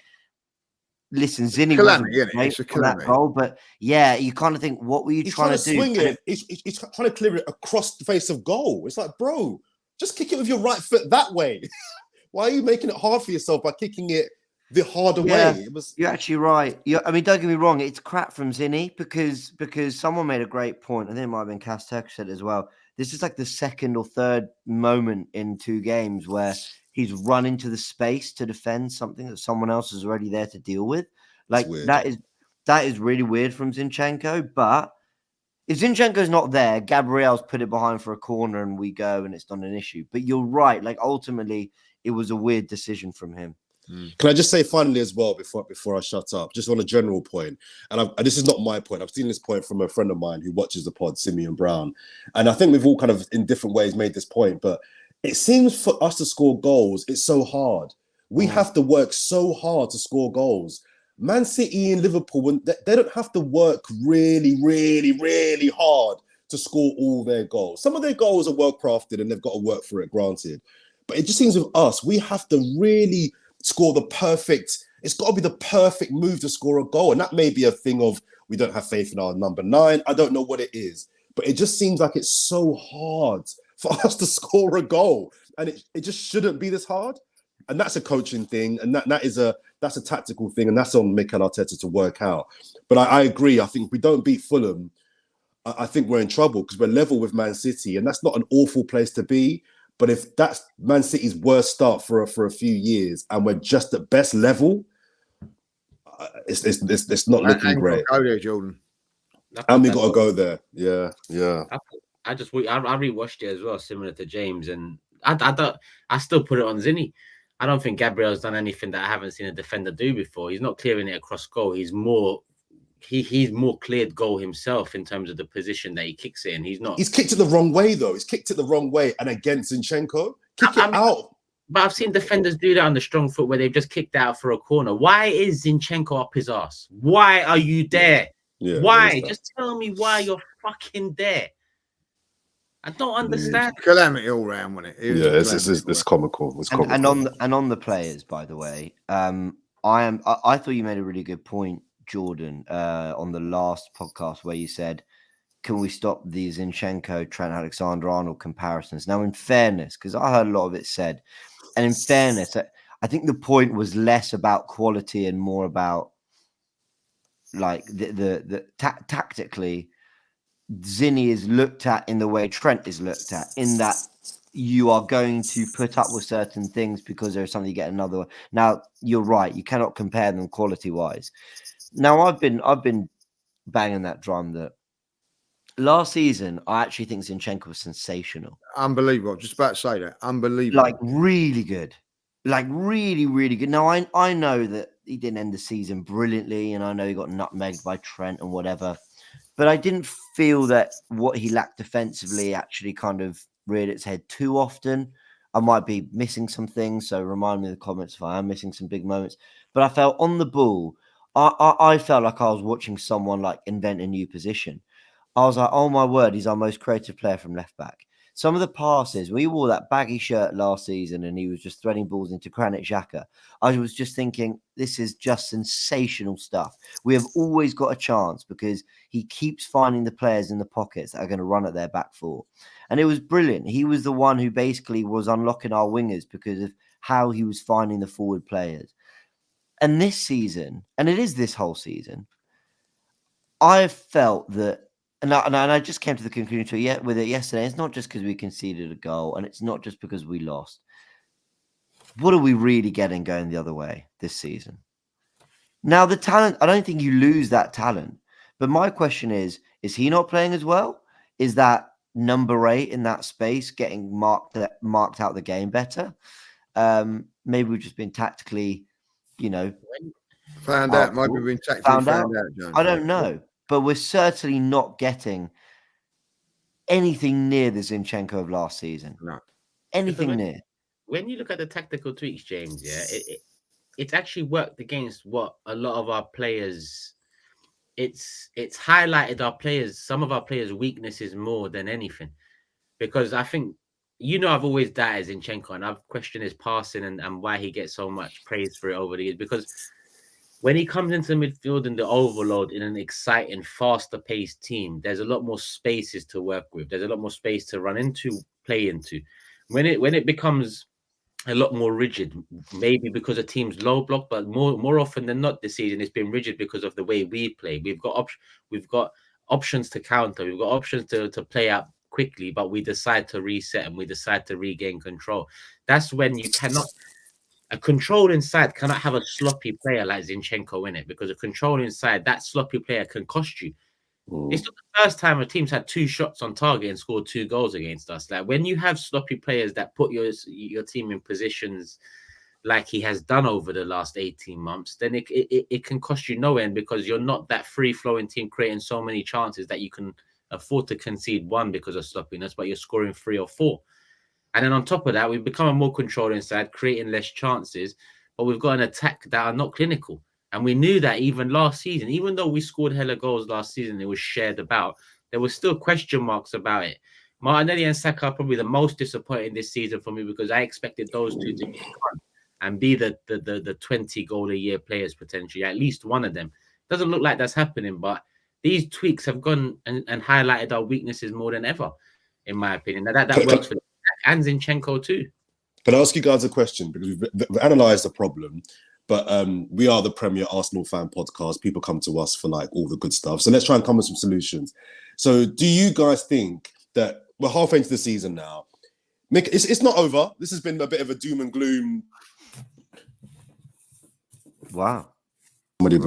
listen, Zinni wasn't calamity, isn't it? great It's a on that calamity. goal, but yeah, you kind of think, what were you He's trying trying to to do? swing it. He's trying to clear it across the face of goal. It's like, bro, just kick it with your right foot that way. Why are you making it hard for yourself by kicking it the harder way? It was. You're actually right. I mean, don't get me wrong, it's crap from Zinni because someone made a great point. I think it might have been Castex said as well. This is like the second or third moment in 2 games where he's run into the space to defend something that someone else is already there to deal with. Like weird. that is really weird from Zinchenko. But if Zinchenko's not there, Gabriel's put it behind for a corner and we go and it's not an issue. But you're right. Like ultimately, it was a weird decision from him. Can I just say finally as well before I shut up, just on a general point, and this is not my point. I've seen this point from a friend of mine who watches the pod, Simeon Brown, and I think we've all kind of in different ways made this point. But it seems for us to score goals, it's so hard. We have to work so hard to score goals. Man City and Liverpool, when they don't have to work really, really, really hard to score all their goals. Some of their goals are well crafted and they've got to work for it, granted. But it just seems with us, we have to really score it's got to be the perfect move to score a goal. And that may be a thing of we don't have faith in our number 9. I don't know what it is, but it just seems like it's so hard for us to score a goal. And it just shouldn't be this hard. And that's a coaching thing. And that's a tactical thing. And that's on Mikel Arteta to work out. But I agree. I think if we don't beat Fulham, I think we're in trouble because we're level with Man City. And that's not an awful place to be. But if that's Man City's worst start for a few years and we're just at best level, it's not looking great. Go there, Jordan. And we got to go there. Yeah. I rewatched it as well, similar to James, and I still put it on Zinni. I don't think Gabriel's done anything that I haven't seen a defender do before. He's not clearing it across goal. He's more cleared goal himself in terms of the position that he kicks it in. He's kicked it the wrong way though. He's kicked it the wrong way and against Zinchenko. Kick it out. But I've seen defenders do that on the strong foot where they've just kicked out for a corner. Why is Zinchenko up his ass? Why are you there? Yeah, why? Just tell me why you're fucking there. I don't understand. It's calamity all round, wasn't it? It's comical. It's comical. And on the players, by the way, I thought you made a really good point, Jordan, on the last podcast where you said, can we stop the Zinchenko, Trent Alexander-Arnold comparisons? Now, in fairness, because I heard a lot of it said, and in fairness, I think the point was less about quality and more about like tactically, Zinni is looked at in the way Trent is looked at, in that you are going to put up with certain things because there's something you get another one. Now, you're right. You cannot compare them quality-wise. Now, I've been banging that drum that last season, I actually think Zinchenko was sensational. Unbelievable. I was just about to say that. Unbelievable. Like, really good. Like, really, really good. Now, I know that he didn't end the season brilliantly, and I know he got nutmegged by Trent and whatever, but I didn't feel that what he lacked defensively actually kind of reared its head too often. I might be missing some things, so remind me in the comments if I am missing some big moments. But I felt on the ball, I felt like I was watching someone like invent a new position. I was like, oh my word, he's our most creative player from left back. Some of the passes, we wore that baggy shirt last season and he was just threading balls into Granit Xhaka. I was just thinking, this is just sensational stuff. We have always got a chance because he keeps finding the players in the pockets that are going to run at their back four. And it was brilliant. He was the one who basically was unlocking our wingers because of how he was finding the forward players. And this season, and it is this whole season, I felt that, and I just came to the conclusion with it yesterday. It's not just because we conceded a goal, and it's not just because we lost. What are we really getting going the other way this season? Now, the talent, I don't think you lose that talent. But my question is he not playing as well? Is that number 8 in that space getting marked out the game better? Maybe we've just been tactically, found out. Maybe we've been tactically found out, John. I don't know. But we're certainly not getting anything near the Zinchenko of last season. No. Anything near. When you look at the tactical tweaks, James, it's actually worked against what a lot of our players. It's highlighted some of our players' weaknesses more than anything, because I think I've always doubted Zinchenko and I've questioned his passing and why he gets so much praise for it over the years, because when he comes into midfield and the overload in an exciting, faster-paced team, there's a lot more spaces to work with. There's a lot more space to run into, play into. When it becomes a lot more rigid, maybe because a team's low block, but more often than not this season, it's been rigid because of the way we play. We've got options to counter. We've got options to play out quickly, but we decide to reset and we decide to regain control. That's when you cannot. A controlling side cannot have a sloppy player like Zinchenko in it, because a controlling side, that sloppy player can cost you. It's not the first time a team's had 2 shots on target and scored 2 goals against us. Like, when you have sloppy players that put your team in positions like he has done over the last 18 months, then it can cost you no end, because you're not that free-flowing team creating so many chances that you can afford to concede 1 because of sloppiness, but you're scoring 3 or 4. And then on top of that, we've become a more controlling side, creating less chances, but we've got an attack that are not clinical. And we knew that even last season, even though we scored hella goals last season, it was shared about, there were still question marks about it. Martinelli and Saka are probably the most disappointing this season for me, because I expected those two to get on and be the 20-goal-a-year players potentially, at least one of them. Doesn't look like that's happening, but these tweaks have gone and highlighted our weaknesses more than ever, in my opinion. Now that works for and Zinchenko too. Can I ask you guys a question? Because we've analysed the problem, but we are the premier Arsenal fan podcast. People come to us for like all the good stuff. So let's try and come with some solutions. So do you guys think that we're halfway into the season now? Mick, it's not over. This has been a bit of a doom and gloom. Wow. Somebody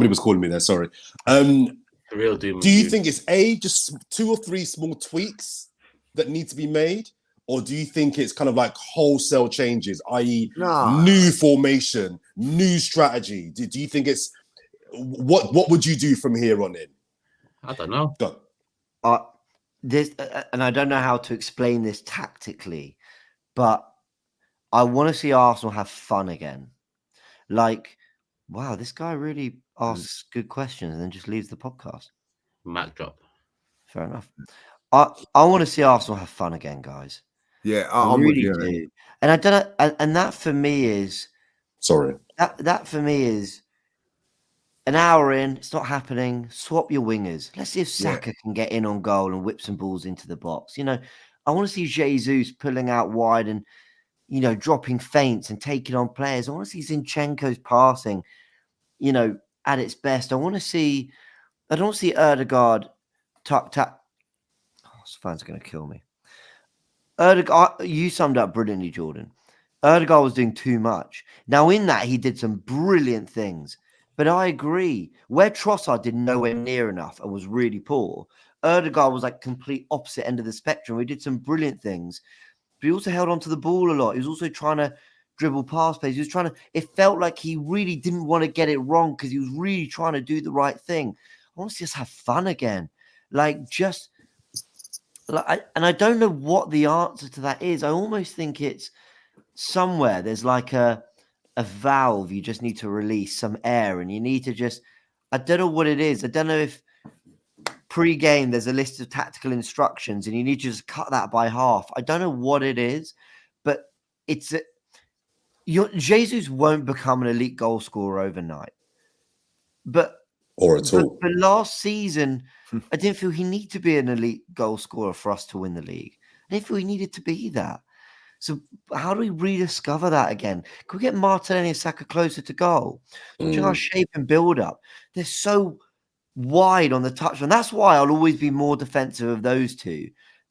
was calling me there, sorry. Real doom. Do you think it's just 2 or 3 small tweaks that need to be made? Or do you think it's kind of like wholesale changes, i.e. new formation, new strategy? Do you think it's... What would you do from here on in? I don't know. And I don't know how to explain this tactically, but I want to see Arsenal have fun again. Like, wow, this guy really asks good questions and then just leaves the podcast. Mac drop. Fair enough. I want to see Arsenal have fun again, guys. Yeah, I really do. And I don't know, and that for me is... Sorry. That for me is an hour in, it's not happening. Swap your wingers. Let's see if Saka can get in on goal and whip some balls into the box. You know, I want to see Jesus pulling out wide and, you know, dropping feints and taking on players. I want to see Zinchenko's passing, you know, at its best. I don't want to see Erdegaard tap. Oh, this fan's going to kill me. Erdegaard, you summed up brilliantly, Jordan. Erdegaard was doing too much. Now, in that, he did some brilliant things. But I agree. Where Trossard did nowhere near enough and was really poor, Erdegaard was like complete opposite end of the spectrum. He did some brilliant things. But he also held on to the ball a lot. He was also trying to dribble past players. He was trying to... It felt like he really didn't want to get it wrong because he was really trying to do the right thing. I want to see us have fun again. Like, just... And I don't know what the answer to that is. I almost think it's somewhere there's like a valve you just need to release some air, and you need to just... I don't know what it is. I don't know if pre-game there's a list of tactical instructions and you need to just cut that by half. I don't know what it is, but it's... Jesus won't become an elite goal scorer overnight. Or at all. But last season, I didn't feel he needed to be an elite goal scorer for us to win the league. I didn't feel he needed to be that. So how do we rediscover that again? Can we get Martinelli and Saka closer to goal? Switching our shape and build up. They're so wide on the touchline. That's why I'll always be more defensive of those two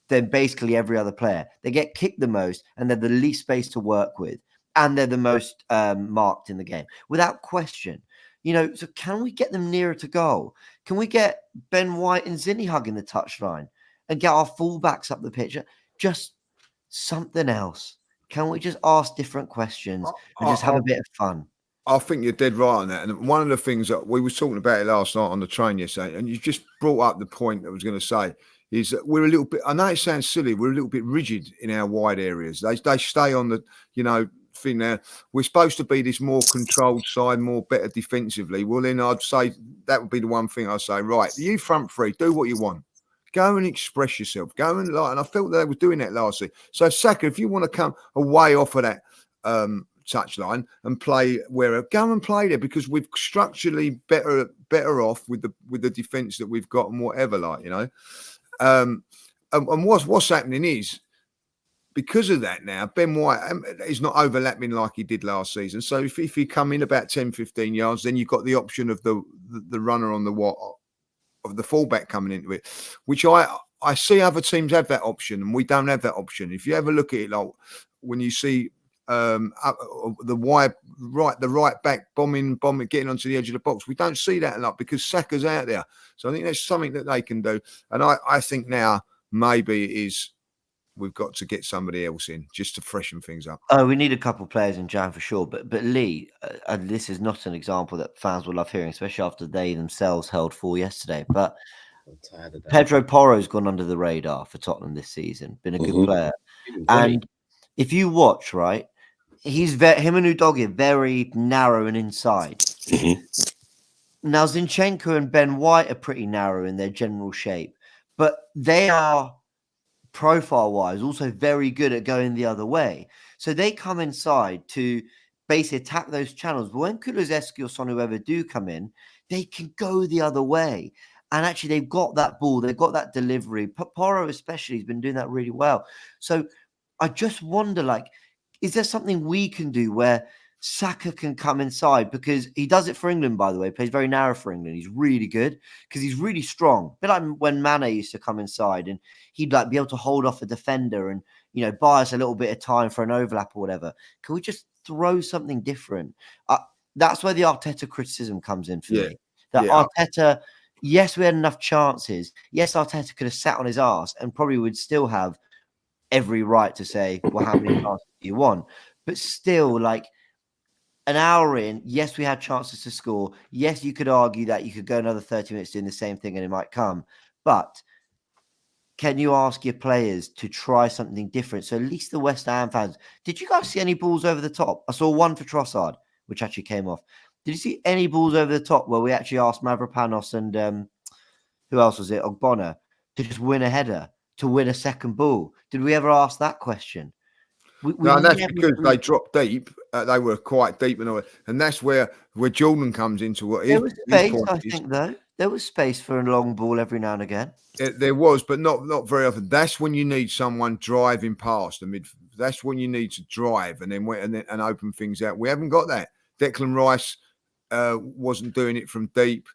than basically every other player. They get kicked the most and they're the least space to work with. And they're the most marked in the game, without question. You know, so can we get them nearer to goal? Can we get Ben White and Zinni hugging the touchline and get our fullbacks up the pitch? Just something else. Can we just ask different questions and just have a bit of fun? I think you're dead right on that. And one of the things that we were talking about it last night on the train yesterday, and you just brought up the point that I was going to say, is that we're a little bit... I know it sounds silly. We're a little bit rigid in our wide areas. They stay on the, you know... thing there. We're supposed to be this more controlled side, more better defensively. Well, then I'd say that would be the one thing I'd say, right, you front three, do what you want. Go and express yourself. Go and and I felt that they were doing that last week. So Saka, if you want to come away off of that touchline and play where go and play there, because we're structurally better off with the defence that we've got and whatever, like, you know. And what's happening is, because of that now, Ben White is not overlapping like he did last season. So if he come in about 10, 15 yards, then you've got the option of the runner on of the fullback coming into it, which I see other teams have that option, and we don't have that option. If you ever look at it, like when you see the right back bombing, getting onto the edge of the box, we don't see that a lot because Saka's out there. So I think that's something that they can do. And I think now maybe it is, we've got to get somebody else in just to freshen things up. Oh, we need a couple of players in Jan for sure. But Lee, this is not an example that fans will love hearing, especially after they themselves held 4 yesterday. But Pedro Porro's gone under the radar for Tottenham this season. Been a good player. And if you watch, right, he's him and Udogie very narrow and inside. Now Zinchenko and Ben White are pretty narrow in their general shape, but they are, profile-wise, also very good at going the other way. So they come inside to basically attack those channels. But when Kulusevski or Son, whoever do come in, they can go the other way. And actually, they've got that ball. They've got that delivery. Porro especially has been doing that really well. So I just wonder, like, is there something we can do where Saka can come inside? Because he does it for England, by the way. Plays very narrow for England. He's really good because he's really strong. A bit like when Mane used to come inside and he'd like be able to hold off a defender and, you know, buy us a little bit of time for an overlap or whatever. Can we just throw something different? That's where the Arteta criticism comes in for me. That Arteta, yes, we had enough chances. Yes, Arteta could have sat on his arse and probably would still have every right to say, well, how many chances do you want? But still, like, an hour in, yes, we had chances to score. Yes, you could argue that you could go another 30 minutes doing the same thing and it might come. But can you ask your players to try something different? So at least the West Ham fans, did you guys see any balls over the top? I saw one for Trossard, which actually came off. Did you see any balls over the top where we actually asked Mavropanos and who else was it? Ogbonna to just win a header, to win a second ball? Did we ever ask that question? No, and that's because they dropped deep. They were quite deep, and that's where Jordan comes into what there was space. I think though there was space for a long ball every now and again. There was, but not very often. That's when you need someone driving past the mid. That's when you need to drive and then open things out. We haven't got that. Declan Rice wasn't doing it from deep.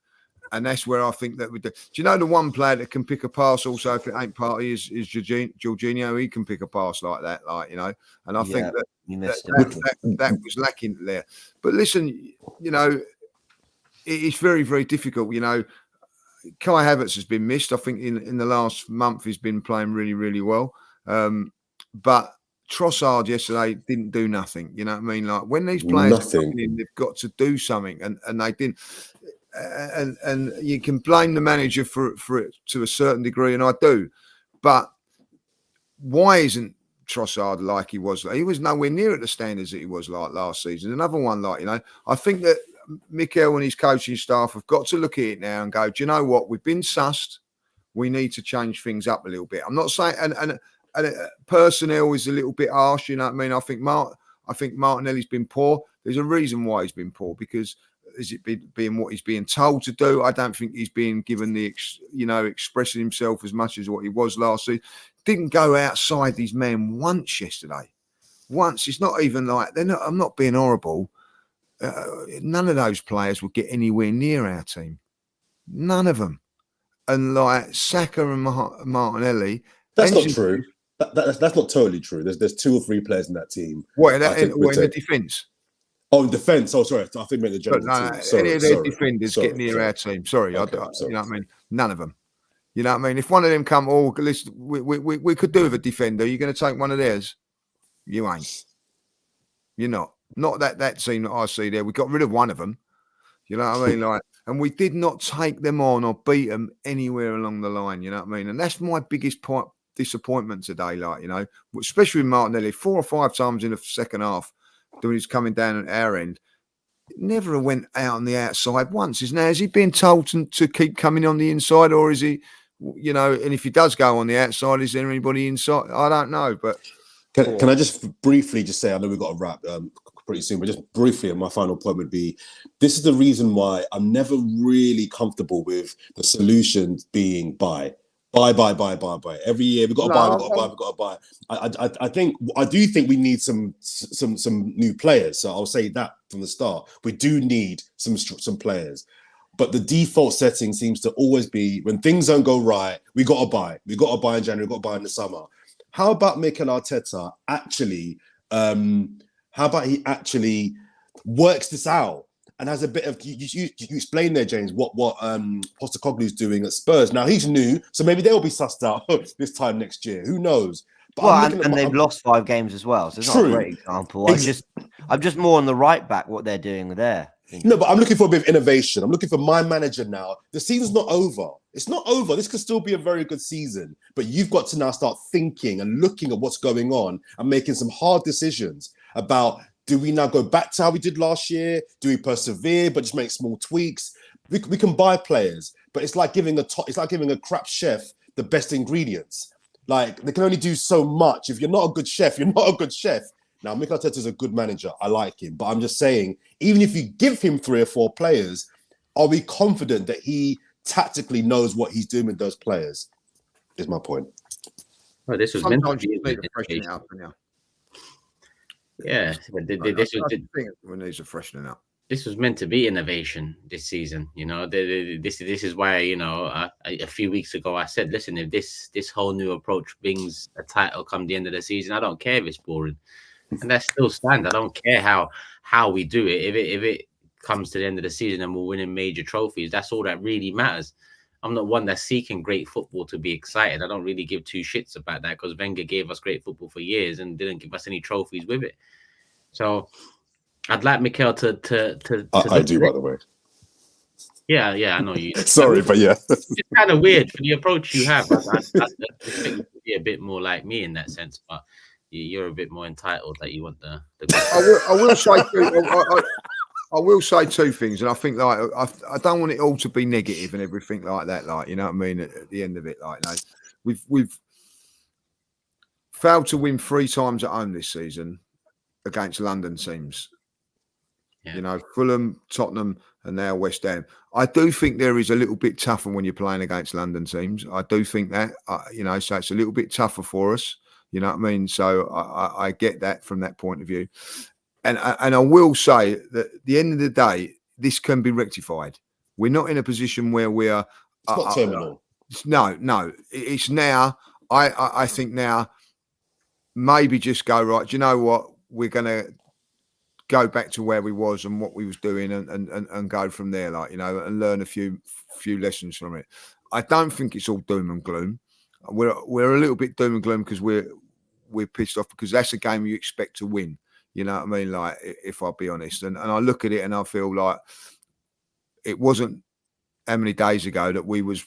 And that's where I think that we do. Do you know the one player that can pick a pass also if it ain't party is Jorginho? He can pick a pass like that, like, you know. And I think that was lacking there. But listen, you know, it's very, very difficult. You know, Kai Havertz has been missed. I think in the last month he's been playing really, really well. But Trossard yesterday didn't do nothing. You know what I mean? Like when these players are coming in, they've got to do something, and they didn't. And you can blame the manager for it to a certain degree, and I do. But why isn't Trossard like he was? He was nowhere near at the standards that he was like last season. Another one, like, you know, I think that Mikel and his coaching staff have got to look at it now and go, do you know what? We've been sussed. We need to change things up a little bit. I'm not saying, and personnel is a little bit harsh. You know what I mean? I think Martinelli's been poor. There's a reason why he's been poor, because is it being what he's being told to do? I don't think he's being given the, expressing himself as much as what he was last season. Didn't go outside these men once yesterday. Once. It's not even like they're not. I'm not being horrible. None of those players would get anywhere near our team. None of them. And like Saka and Martinelli. That's not true. That's not totally true. There's 2 or 3 players in that team. What in the defence? Oh, in defence. Oh, sorry. I think meant the general team. Sorry, any of their defenders get near our team. Sorry, you know what I mean? None of them. You know what I mean? If one of them come, listen, we could do with a defender. You're going to take one of theirs? You ain't. You're not. Not that team that I see there. We got rid of one of them. You know what I mean? Like, and we did not take them on or beat them anywhere along the line. You know what I mean? And that's my biggest disappointment today. Like, you know, especially with Martinelli, 4 or 5 times in the second half, when he's coming down at our end, never went out on the outside once. Is he being told to keep coming on the inside, or is he, you know, and if he does go on the outside, is there anybody inside? I don't know. But can I just briefly just say, I know we've got to wrap. pretty soon. But just briefly, my final point would be, this is the reason why I'm never really comfortable with the solutions being buy. Every year we've got to buy, we've got to buy. I do think we need some new players. So I'll say that from the start. We do need some players. But the default setting seems to always be, when things don't go right, we got to buy. We got to buy in January, we got to buy in the summer. How about Mikel Arteta actually, he actually works this out and has a bit of, you explain there, James, what Postecoglou's doing at Spurs. Now, he's new, so maybe they'll be sussed out this time next year. Who knows? But they've lost 5 games as well, so it's not a great example. I'm just more on the right back, what they're doing there. No, but I'm looking for a bit of innovation. I'm looking for my manager now. The season's not over. It's not over. This could still be a very good season, but you've got to now start thinking and looking at what's going on and making some hard decisions about, do we now go back to how we did last year? Do we persevere but just make small tweaks? We can buy players, but it's like giving a crap chef the best ingredients. Like, they can only do so much. If you're not a good chef, you're not a good chef. Now, Mikel Arteta is a good manager. I like him. But I'm just saying, even if you give him 3 or 4 players, are we confident that he tactically knows what he's doing with those players? Is my point. Well, this was meant to be freshening up now. Yeah, but we need to freshening up. This was meant to be innovation this season. You know, this is why, you know, a few weeks ago I said, listen, if this whole new approach brings a title come the end of the season, I don't care if it's boring, and that still stands. I don't care how we do it. If it comes to the end of the season and we're winning major trophies, that's all that really matters. I'm not one that's seeking great football to be excited. I don't really give 2 shits about that, because Wenger gave us great football for years and didn't give us any trophies with it. So I'd like Mikel to I do, by the way. Yeah, I know you. Sorry, but yeah. It's kind of weird for the approach you have. I think you could be a bit more like me in that sense, but you're a bit more entitled that you want the I will say 2 things, and I think, like, I don't want it all to be negative and everything like that. Like, you know what I mean? At the end of it, like, we've failed to win 3 times at home this season against London teams. Yeah. You know, Fulham, Tottenham, and now West Ham. I do think there is a little bit tougher when you're playing against London teams. I do think that, you know, so it's a little bit tougher for us. You know what I mean? So I get that from that point of view. And I will say that at the end of the day, this can be rectified. We're not in a position where we are. It's not terminal. No. It's now. I think now, maybe just go, right, do you know what? We're going to go back to where we was and what we was doing and go from there, like, you know, and learn a few lessons from it. I don't think it's all doom and gloom. We're a little bit doom and gloom because we're pissed off, because that's a game you expect to win. You know what I mean? Like, if I'll be honest. And I look at it and I feel like it wasn't how many days ago that we was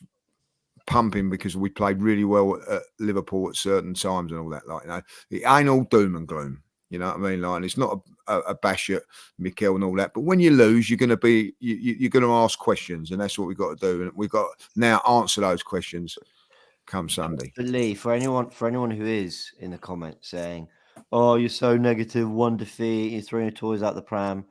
pumping because we played really well at Liverpool at certain times and all that. Like, you know, it ain't all doom and gloom. You know what I mean? Like, and it's not a bash at Mikel and all that. But when you lose, you're going to be, you're going to ask questions, and that's what we've got to do. And we've got to now answer those questions come Sunday. But Lee, for anyone who is in the comments saying, "Oh, you're so negative, 1 defeat, you're throwing your toys out the pram,"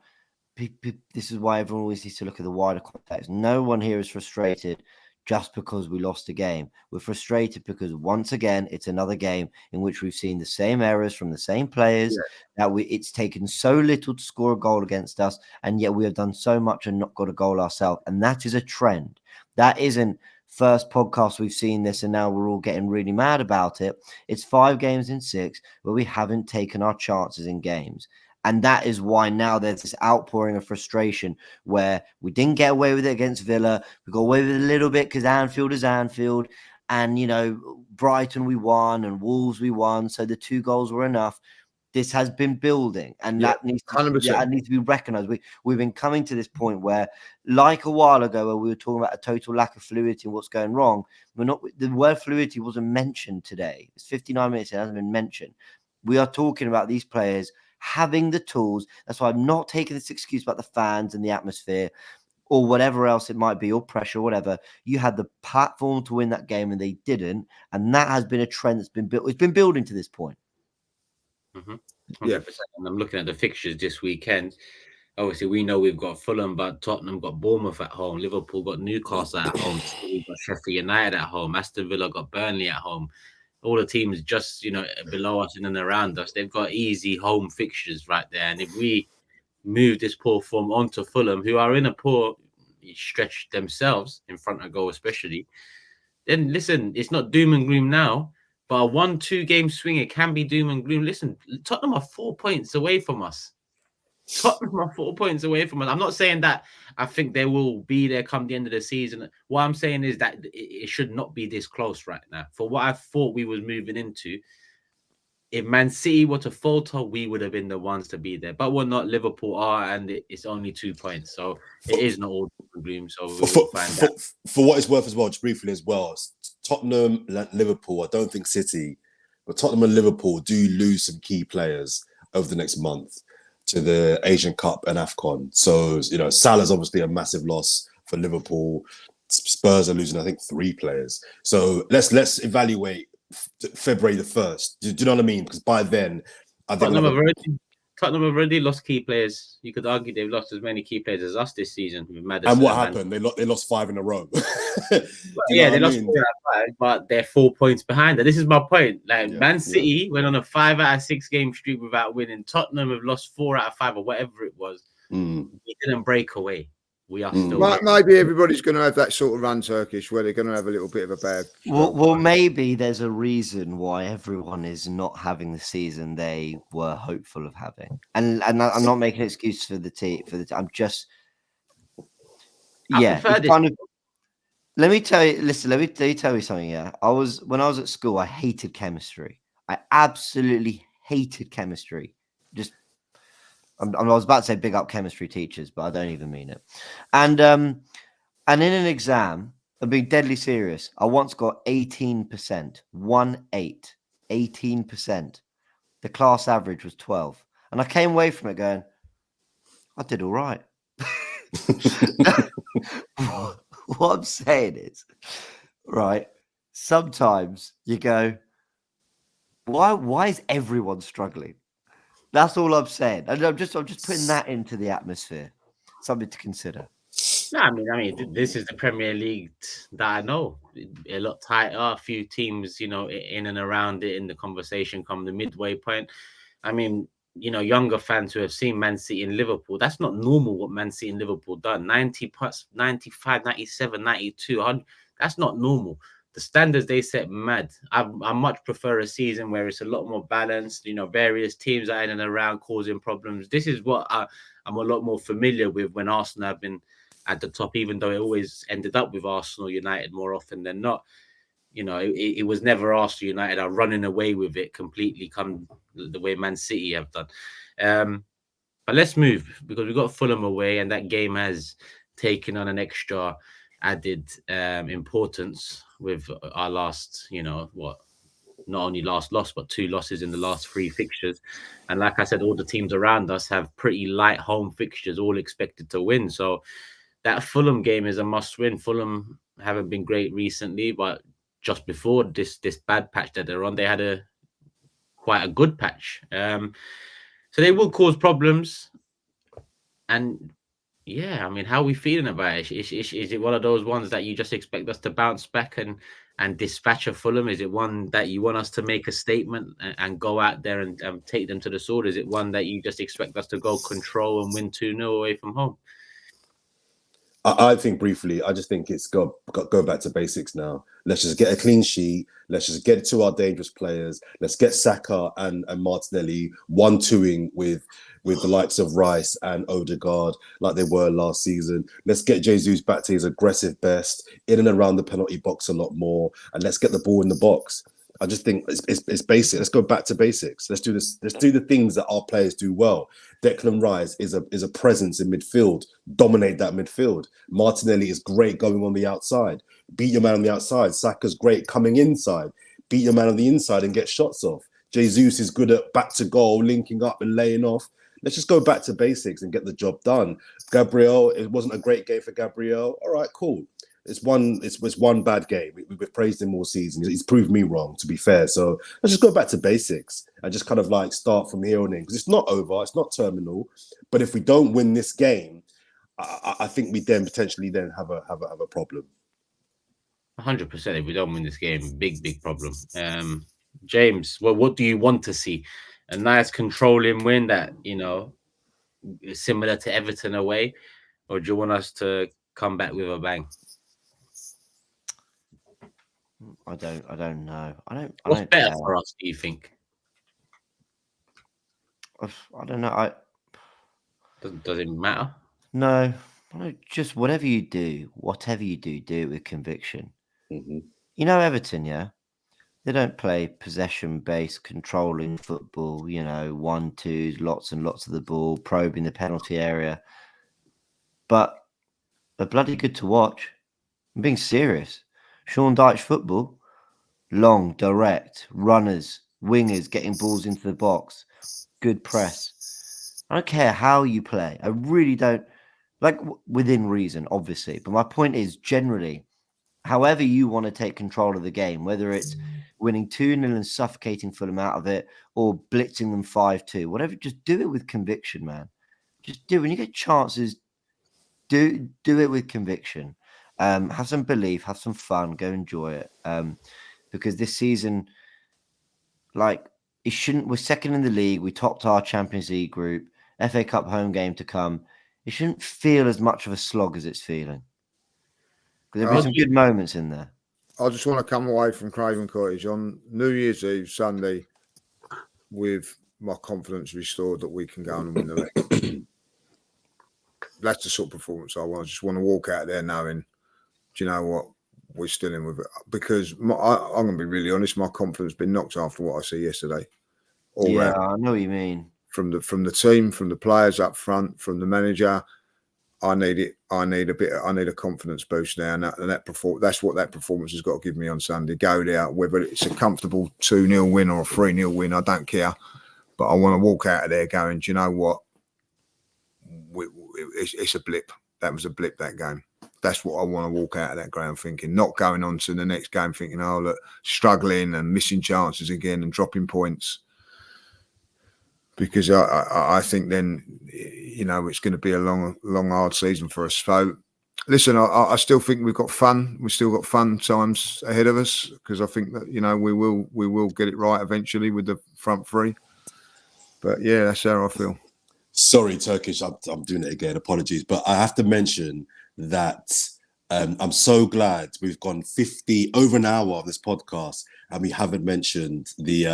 this is why everyone always needs to look at the wider context. No one here is frustrated just because we lost a game. We're frustrated because, once again, it's another game in which we've seen the same errors from the same players. Yeah. That it's taken so little to score a goal against us, and yet we have done so much and not got a goal ourselves. And that is a trend. That isn't first podcast we've seen this and now we're all getting really mad about it. It's 5 games in 6 where we haven't taken our chances in games. And that is why now there's this outpouring of frustration where we didn't get away with it against Villa. We got away with it a little bit because Anfield is Anfield. And, you know, Brighton we won and Wolves we won. So the 2 goals were enough. This has been building, and that needs to be recognised. We've been coming to this point where, like a while ago, where we were talking about a total lack of fluidity and what's going wrong. The word fluidity wasn't mentioned today. It's 59 minutes; it hasn't been mentioned. We are talking about these players having the tools. That's why I'm not taking this excuse about the fans and the atmosphere or whatever else it might be, or pressure, or whatever. You had the platform to win that game, and they didn't. And that has been a trend that's been built. It's been building to this point. Mm-hmm. 100%. Yeah. And I'm looking at the fixtures this weekend. Obviously, we know we've got Fulham, but Tottenham got Bournemouth at home. Liverpool got Newcastle at home. We've got Sheffield United at home. Aston Villa got Burnley at home. All the teams just, below us and then around us, they've got easy home fixtures right there. And if we move this poor form onto Fulham, who are in a poor stretch themselves in front of goal, especially, then listen, it's not doom and gloom now. But a 1-2 game swing, it can be doom and gloom. Listen, Tottenham are 4 points away from us. Tottenham are 4 points away from us. I'm not saying that I think they will be there come the end of the season. What I'm saying is that it should not be this close right now. For what I thought we was moving into, if Man City were to falter, we would have been the ones to be there. But we're not. Liverpool are, and it's only 2 points. So it is not all doom and gloom. So we'll find out. For what it's worth as well, just briefly as well, Tottenham, Liverpool, I don't think City, but Tottenham and Liverpool do lose some key players over the next month to the Asian Cup and AFCON. So, Salah's obviously a massive loss for Liverpool. Spurs are losing, I think, 3 players. So let's evaluate February the 1st. Do you know what I mean? Because by then, I think Tottenham have already lost key players. You could argue they've lost as many key players as us this season. With Madison and what happened? They lost 5 in a row. They lost 4 out of 5, but they're 4 points behind. This is my point. Man City went on a 5 out of 6 game streak without winning. Tottenham have lost 4 out of 5 or whatever it was. We didn't break away. We are still. Maybe everybody's going to have that sort of run Turkish where they're going to have a little bit of a bad. Well, maybe there's a reason why everyone is not having the season they were hopeful of having, and I'm not making excuses for the team. I'm just, Let me tell you. Listen, let me tell you something. Yeah, when I was at school, I hated chemistry. I absolutely hated chemistry. I was about to say big up chemistry teachers, but I don't even mean it. And in an exam, I'm being deadly serious. I once got 18%, 18%. The class average was 12. And I came away from it going, I did all right. What I'm saying is, right, sometimes you go, why is everyone struggling? That's all I'm saying. And I'm just putting that into the atmosphere. Something to consider. No, I mean, this is the Premier League that I know. A lot tighter, a few teams, in and around it in the conversation come the midway point. I mean, younger fans who have seen Man City and Liverpool, that's not normal what Man City and Liverpool done. 90 plus, 95, 97, 92, 100. That's not normal. The standards they set mad. I much prefer a season where it's a lot more balanced. Various teams are in and around causing problems. This is what I'm a lot more familiar with when Arsenal have been at the top, even though it always ended up with Arsenal United more often than not. It was never Arsenal United are running away with it completely, come the way Man City have done. But let's move, because we've got Fulham away, and that game has taken on an extra added importance with our last, not only last loss, but 2 losses in the last 3 fixtures. And like I said, all the teams around us have pretty light home fixtures, all expected to win. So that Fulham game is a must win. Fulham haven't been great recently, but just before this bad patch that they're on, they had quite a good patch. So they will cause problems. And yeah, I mean, how are we feeling about it? Is it one of those ones that you just expect us to bounce back and dispatch a Fulham? Is it one that you want us to make a statement and go out there and take them to the sword? Is it one that you just expect us to go control and win 2-0 away from home? I think briefly, I just think it's got go back to basics now. Let's just get a clean sheet. Let's just get to our dangerous players. Let's get Saka and Martinelli 1-2ing with the likes of Rice and Odegaard like they were last season. Let's get Jesus back to his aggressive best, in and around the penalty box a lot more, and let's get the ball in the box. I just think it's basic. Let's go back to basics. Let's do this. Let's do the things that our players do well. Declan Rice is a presence in midfield. Dominate that midfield. Martinelli is great going on the outside. Beat your man on the outside. Saka's great coming inside. Beat your man on the inside and get shots off. Jesus is good at back to goal, linking up and laying off. Let's just go back to basics and get the job done. Gabriel, it wasn't a great game for Gabriel. All right, cool. It's one bad game. We've praised him all season. He's proved me wrong, to be fair. So let's just go back to basics and just kind of like start from here on in, because it's not over, it's not terminal. But if we don't win this game, I think we then potentially then have a problem. 100%. If we don't win this game, big problem. James, what do you want to see? A nice controlling win that, you know, is similar to Everton away, or do you want us to come back with a bang? I don't know. What's better for us, do you think? I don't know. Does it matter? No, just whatever you do, do it with conviction. Mm-hmm. You know, Everton, yeah, they don't play possession-based, controlling football. You know, 1-2s, lots and lots of the ball, probing the penalty area. But they're bloody good to watch. I'm being serious. Sean Dyche football, long, direct, runners, wingers getting balls into the box, good press. I don't care how you play. I really don't. Like, within reason, obviously. But my point is, generally, however you want to take control of the game, whether it's winning 2-0 and suffocating Fulham out of it, or blitzing them 5-2, whatever, just do it with conviction, man. Just do it. When you get chances, do it with conviction. Have some belief, have some fun, go enjoy it. Because this season, like, it shouldn't. We're second in the league. We topped our Champions League group. FA Cup home game to come. It shouldn't feel as much of a slog as it's feeling. Because there'll be some good moments in there. I just want to come away from Craven Cottage on New Year's Eve, Sunday, with my confidence restored that we can go and win the league. That's the sort of performance I want. I just want to walk out there knowing, do you know what, we're still in with it. Because I'm going to be really honest, my confidence has been knocked after what I see yesterday. All round. I know what you mean. From the team, from the players up front, from the manager, I need it. I need a confidence boost now, and that's what that performance has got to give me on Sunday. Go there, whether it's a comfortable 2-0 win or a 3-0 win, I don't care. But I want to walk out of there going, do you know what? It's a blip. That was a blip, that game. That's what I want to walk out of that ground thinking, not going on to the next game thinking, oh, look, struggling and missing chances again and dropping points. Because I think then, you know, it's going to be a long, hard season for us. So, listen, I still think we've got fun. We've still got fun times ahead of us because I think that, you know, we will get it right eventually with the front three. But yeah, that's how I feel. Sorry, Turkish, I'm doing it again. Apologies, but I have to mention that I'm so glad we've gone over an hour of this podcast and we haven't mentioned the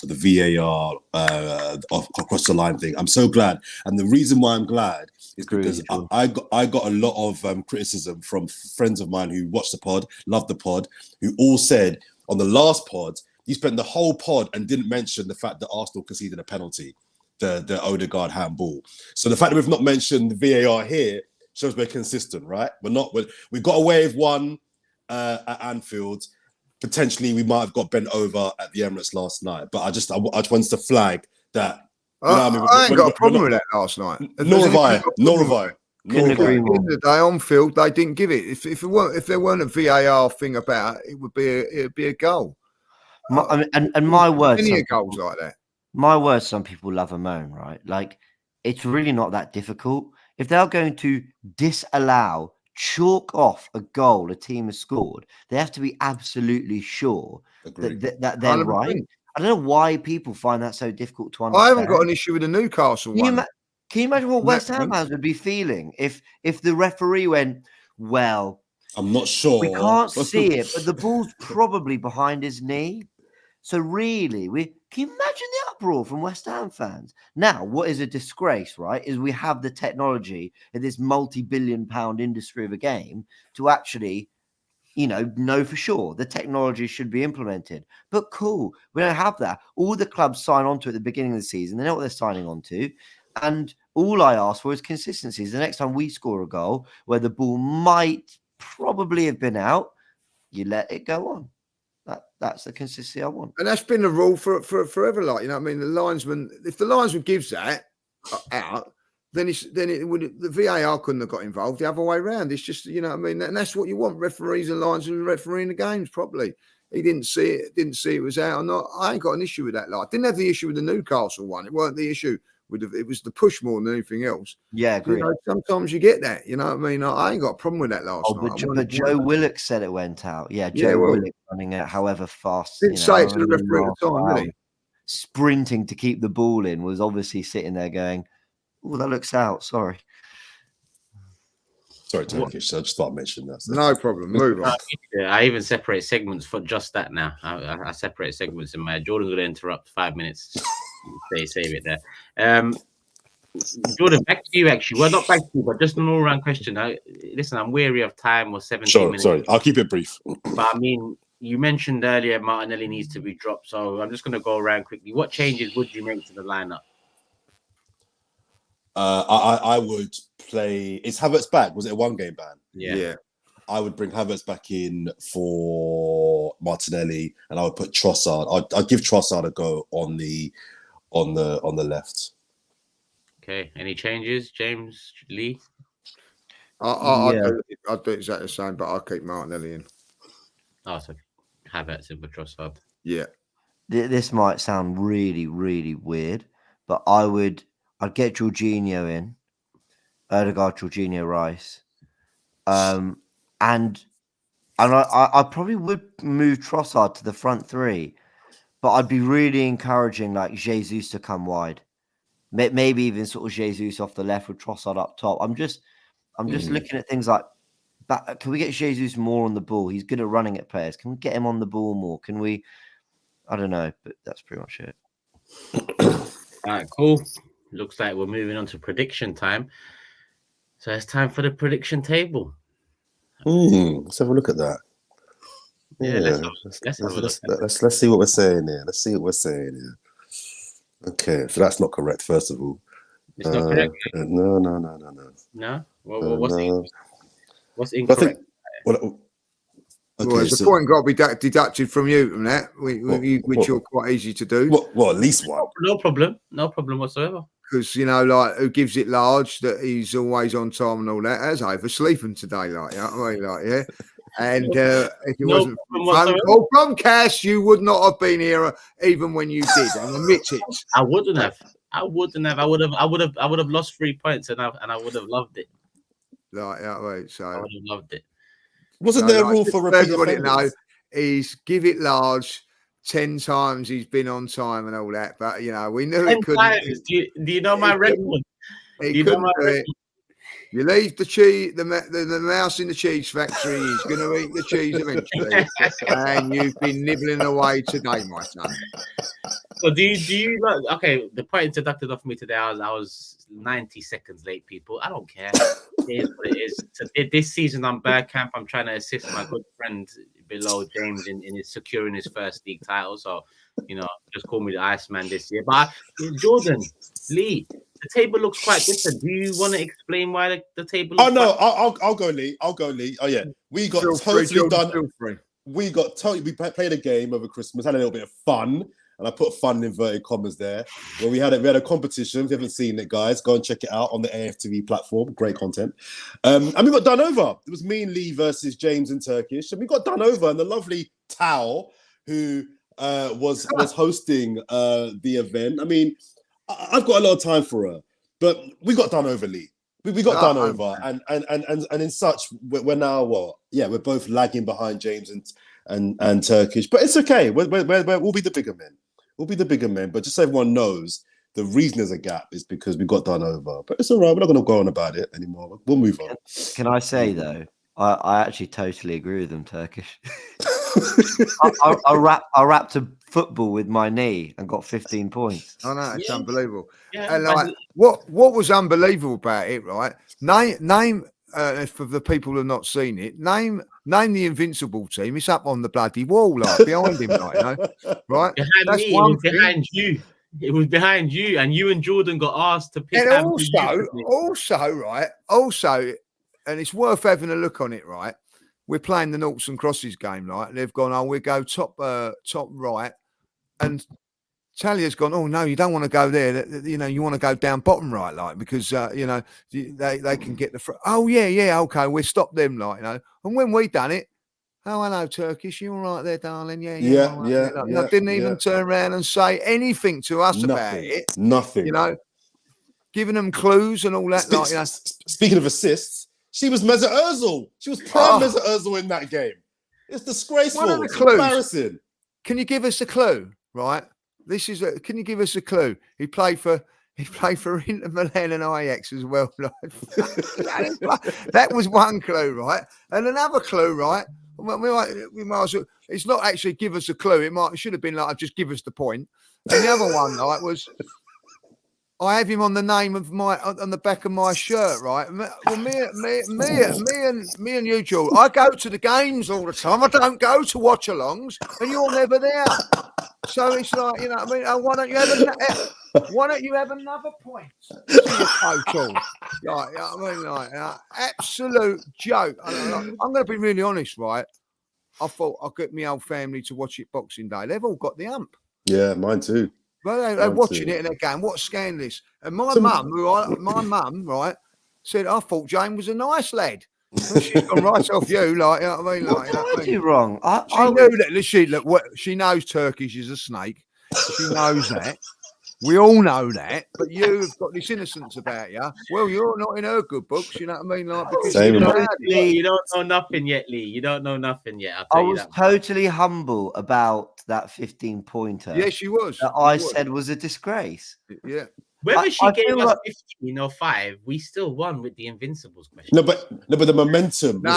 VAR across the line thing. I'm so glad, and the reason why I'm glad is because I got a lot of criticism from friends of mine who watched the pod, loved the pod, who all said on the last pod you spent the whole pod and didn't mention the fact that Arsenal conceded a penalty, the Odegaard handball. So the fact that we've not mentioned the VAR here shows we're consistent, right? We got away with one at Anfield. Potentially, we might have got bent over at the Emirates last night. But I just wanted to flag that. You know what I mean? I ain't got a problem with that last night. Nor have I. Couldn't agree more. At the end of the day, on field, they didn't give it. If there weren't a VAR thing about it, would be a goal. My words, many goals like that. My words, some people love a moan, right? Like, it's really not that difficult. If they're going to chalk off a goal a team has scored, they have to be absolutely sure that they're 100%. Right. I don't know why people find that so difficult to understand. I haven't got an issue with the Newcastle one. Can you imagine what West Ham fans would be feeling if the referee went, well, I'm not sure. We can't see it, but the ball's probably behind his knee. So really, can you imagine the uproar from West Ham fans? Now, what is a disgrace, right, is we have the technology in this multi-billion-pound industry of a game to actually, know for sure the technology should be implemented. But cool, we don't have that. All the clubs sign on to it at the beginning of the season. They know what they're signing on to. And all I ask for is consistency. The next time we score a goal where the ball might probably have been out, you let it go on. That's the consistency I want. And that's been the rule for forever. Like, you know what I mean? The linesman, if the linesman gives that out, then it would the VAR couldn't have got involved the other way around. It's just, you know what I mean, and that's what you want. Referees and lines and refereeing the games properly. He didn't see it was out or not. I ain't got an issue with that. Like, I didn't have the issue with the Newcastle one. It weren't the issue with it was the push more than anything else. Yeah, agree. You know, sometimes you get that. You know what I mean? I ain't got a problem with that last night. But Joe Willock said it went out. Yeah, Willock running it however fast. Didn't say it to the referee at the time, did he? Sprinting to keep the ball in, was obviously sitting there going, "Oh, that looks out." Sorry, Turkish. I just thought I mentioned that. No problem. Move on. I even separate segments for just that now. I separate segments in my. Jordan's going to interrupt 5 minutes. Save it there. Jordan, back to you actually. Well, not back to you, but just an all-round question. Listen, I'm weary of time or 17 minutes. Sorry, I'll keep it brief. But I mean, you mentioned earlier Martinelli needs to be dropped, so I'm just going to go around quickly. What changes would you make to the lineup? I would play. Is Havertz back? Was it a 1-game ban? Yeah. I would bring Havertz back in for Martinelli, and I would put Trossard. I'd give Trossard a go on the left. Okay. Any changes, James Lee? I'll do exactly the same, but I'll keep Martinelli in. Oh, so Havertz in for Trossard. Yeah. This might sound really, really weird, but I'd get Jorginho in, Odegaard, Jorginho, Rice, and I probably would move Trossard to the front three, but I'd be really encouraging like Jesus to come wide, maybe even sort of Jesus off the left with Trossard up top. I'm just looking at things like that. Can we get Jesus more on the ball? He's good at running at players. Can we get him on the ball more? Can we? I don't know, but that's pretty much it. All right, cool. Looks like we're moving on to prediction time. So it's time for the prediction table. Let's have a look at that. Yeah, let's see what we're saying here. Okay, so that's not correct. First of all, it's not correct. No. No. What's incorrect? The point got to be deducted from you from that, which you're quite easy to do. Well, at least one. No problem whatsoever. Because, you know, like, who gives it large that he's always on time and all that. As oversleeping today, like, you know what I mean? Like, yeah. And if it wasn't from Cash, you would not have been here even when you did. And admit it. I wouldn't have. I would have lost 3 points and I would have loved it. Like, yeah, right. So I would have loved it. Wasn't there a rule for repeat offenders? No, he's give it large 10 times. He's been on time and all that, but you know we knew it couldn't. Do you know my record? He couldn't do it. You leave the cheese, the mouse in the cheese factory. He's going to eat the cheese eventually, and you've been nibbling away today, my son. So do you like? Okay, the point deducted off me today. I was 90 seconds late. People, I don't care. It is what it is. So this season on Bergkamp, I'm trying to assist my good friend below James in his securing his first league title. So you know, just call me the Iceman this year. But Jordan, Lee, the table looks quite different. Do you want to explain why the table? Oh no, I'll go Lee. Oh yeah, we got totally done. We played a game over Christmas, had a little bit of fun, and I put fun in inverted commas there. Where we had a competition. If you haven't seen it, guys, go and check it out on the AFTV platform. Great content. And we got done over. It was me and Lee versus James and Turkish, and we got done over. And the lovely Tao, who was hosting the event. I mean, I've got a lot of time for her, but we got done over, Lee. We got done over, and in such we're now we're both lagging behind James and Turkish, but it's okay. We'll be the bigger men. We'll be the bigger men, but just so everyone knows, the reason there's a gap is because we got done over. But it's all right. We're not going to go on about it anymore. We'll move on. Can I say though, I actually totally agree with them, Turkish. I wrapped a football with my knee and got 15 points. Oh no, it's unbelievable. Yeah, and like, what was unbelievable about it, right? Name for the people who have not seen it, name the Invincible team. It's up on the bloody wall, like behind him, like, you know, right? Behind me, it was behind you. It was behind you, and you and Jordan got asked to pick. And also, and it's worth having a look on it, right? We're playing the noughts and crosses game, right? They've gone, we go top right, and Talia's gone, oh, no, you don't want to go there. You want to go down bottom right, like, because, they can get the front. Oh, yeah, okay, we'll stop them, like, And when we done it, oh, hello, Turkish, you all right there, darling? Yeah. All right, like, didn't even turn around and say anything to us about it. Nothing. Giving them clues and all that. Speaking of assists, she was Mesut Ozil. She was prime Mesut Ozil in that game. It's disgraceful. One of the it's clues. Embarrassing. Can you give us a clue, right? Can you give us a clue? He played for Inter Milan and Ajax as well. That was one clue, right? And another clue, right? We might as well, it's not actually give us a clue. It should have been like, just give us the point. And the other one, like, was I have him on the name of on the back of my shirt, right? Well, me and you, Joel, I go to the games all the time. I don't go to watch-alongs, and you're never there. So it's like, you know what I mean? Why don't you have another point to your total? Absolute joke. I'm going to be really honest, right? I thought I'd get my old family to watch it Boxing Day. They've all got the hump. Yeah, mine too. Well, they're watching it and they're going, what scandalous. And my mum, right, said, I thought Jane was a nice lad. Well, she's gone right off you, like, you know what I mean? Like, what did I do wrong? She knows Turkish is a snake. She knows that. We all know that, but you've got this innocence about you. Well, you're not in her good books, you know what I mean? Like, because you don't know nothing yet, Lee. You don't know nothing yet. I was totally humble about that 15-pointer. Yes, she was. That I said was a disgrace. Yeah. Whether she gave us 15 or 5, we still won with the Invincibles question. No, but the momentum. We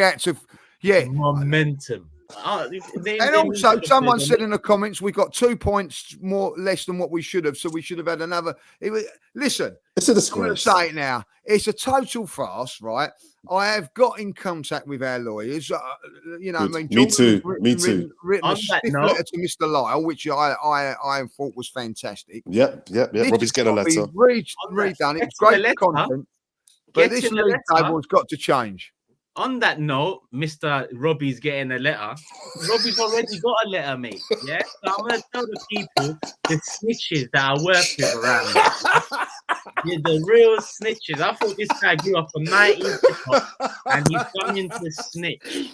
had to. Yeah, momentum. And also, someone said in the comments we got 2 points less than what we should have, so we should have had another. Listen, it's a disgrace. I'm going to say it now. It's a total farce, right? I have got in contact with our lawyers. You know, I mean, me too. Written a stiff letter to Mr. Lyle, which I thought was fantastic. Yep. Robbie's getting a letter. Redone. It's great content, but this league table's got to change. On that note, Mr. Robbie's getting a letter. Robbie's already got a letter, mate. Yeah, so I'm gonna tell the people the snitches that I work with around me. You're the real snitches. I thought this guy grew up on 90s hip-hop and he's gone into snitch. Here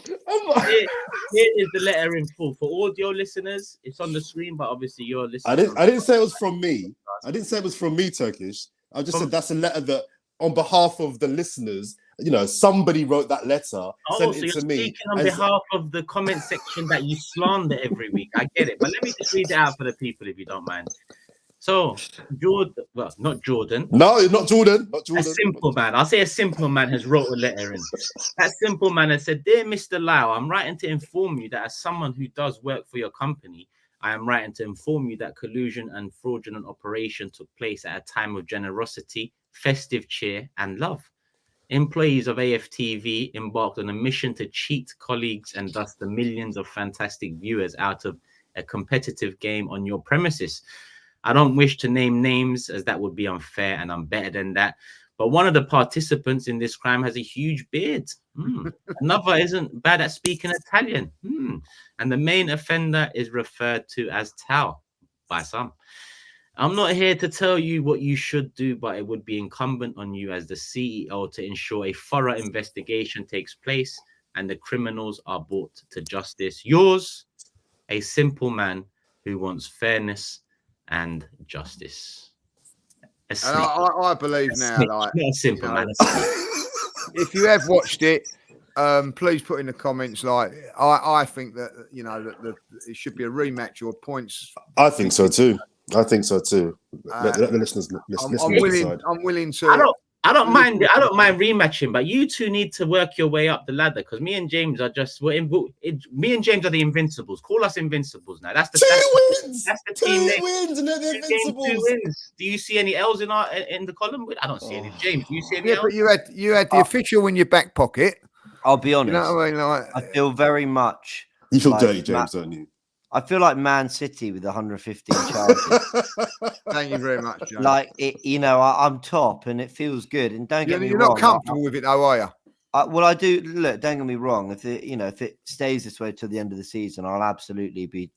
is the letter in full for audio listeners. It's on the screen, but obviously you're listening. I didn't say it was from me. I didn't say it was from me, Turkish. I just said that's a letter that, on behalf of the listeners, you know, somebody wrote that letter, sent it to me. Speaking on behalf of the comment section that you slander every week. I get it, but let me just read it out for the people if you don't mind. So, not Jordan. No, not Jordan. A simple man. I'll say a simple man has wrote a letter in. That simple man has said, "Dear Mr. Lau, I'm writing to inform you that as someone who does work for your company, I am writing to inform you that collusion and fraudulent operation took place at a time of generosity, festive cheer, and love. Employees of AFTV embarked on a mission to cheat colleagues and thus the millions of fantastic viewers out of a competitive game on your premises. I don't wish to name names as that would be unfair and I'm better than that. But one of the participants in this crime has a huge beard. Another isn't bad at speaking Italian. And the main offender is referred to as Tao by some. I'm not here to tell you what you should do, but it would be incumbent on you as the CEO to ensure a thorough investigation takes place and the criminals are brought to justice. Yours, a simple man who wants fairness and justice." I believe now, like, not a simple man. If you have watched it, please put in the comments. Like, I think that that it should be a rematch or points. I think so too. Let the listeners decide. I'm willing to. I don't mind rematching, but you two need to work your way up the ladder because me and James are me and James are the Invincibles. Call us Invincibles now. That's the wins. That's the team. 2 wins and they're the Invincibles. 2 wins. Do you see any L's in the column? I don't see any. James, do you see any L's? But you had the official in your back pocket. I'll be honest. You know what I mean? Like, I feel very much. You feel dirty, James, don't you? I feel like Man City with 115 charges. Thank you very much, James. Like, I'm top and it feels good. And don't get me wrong. You're not comfortable with it, though, are you? Well, I do look. Don't get me wrong. If it stays this way till the end of the season, I'll absolutely be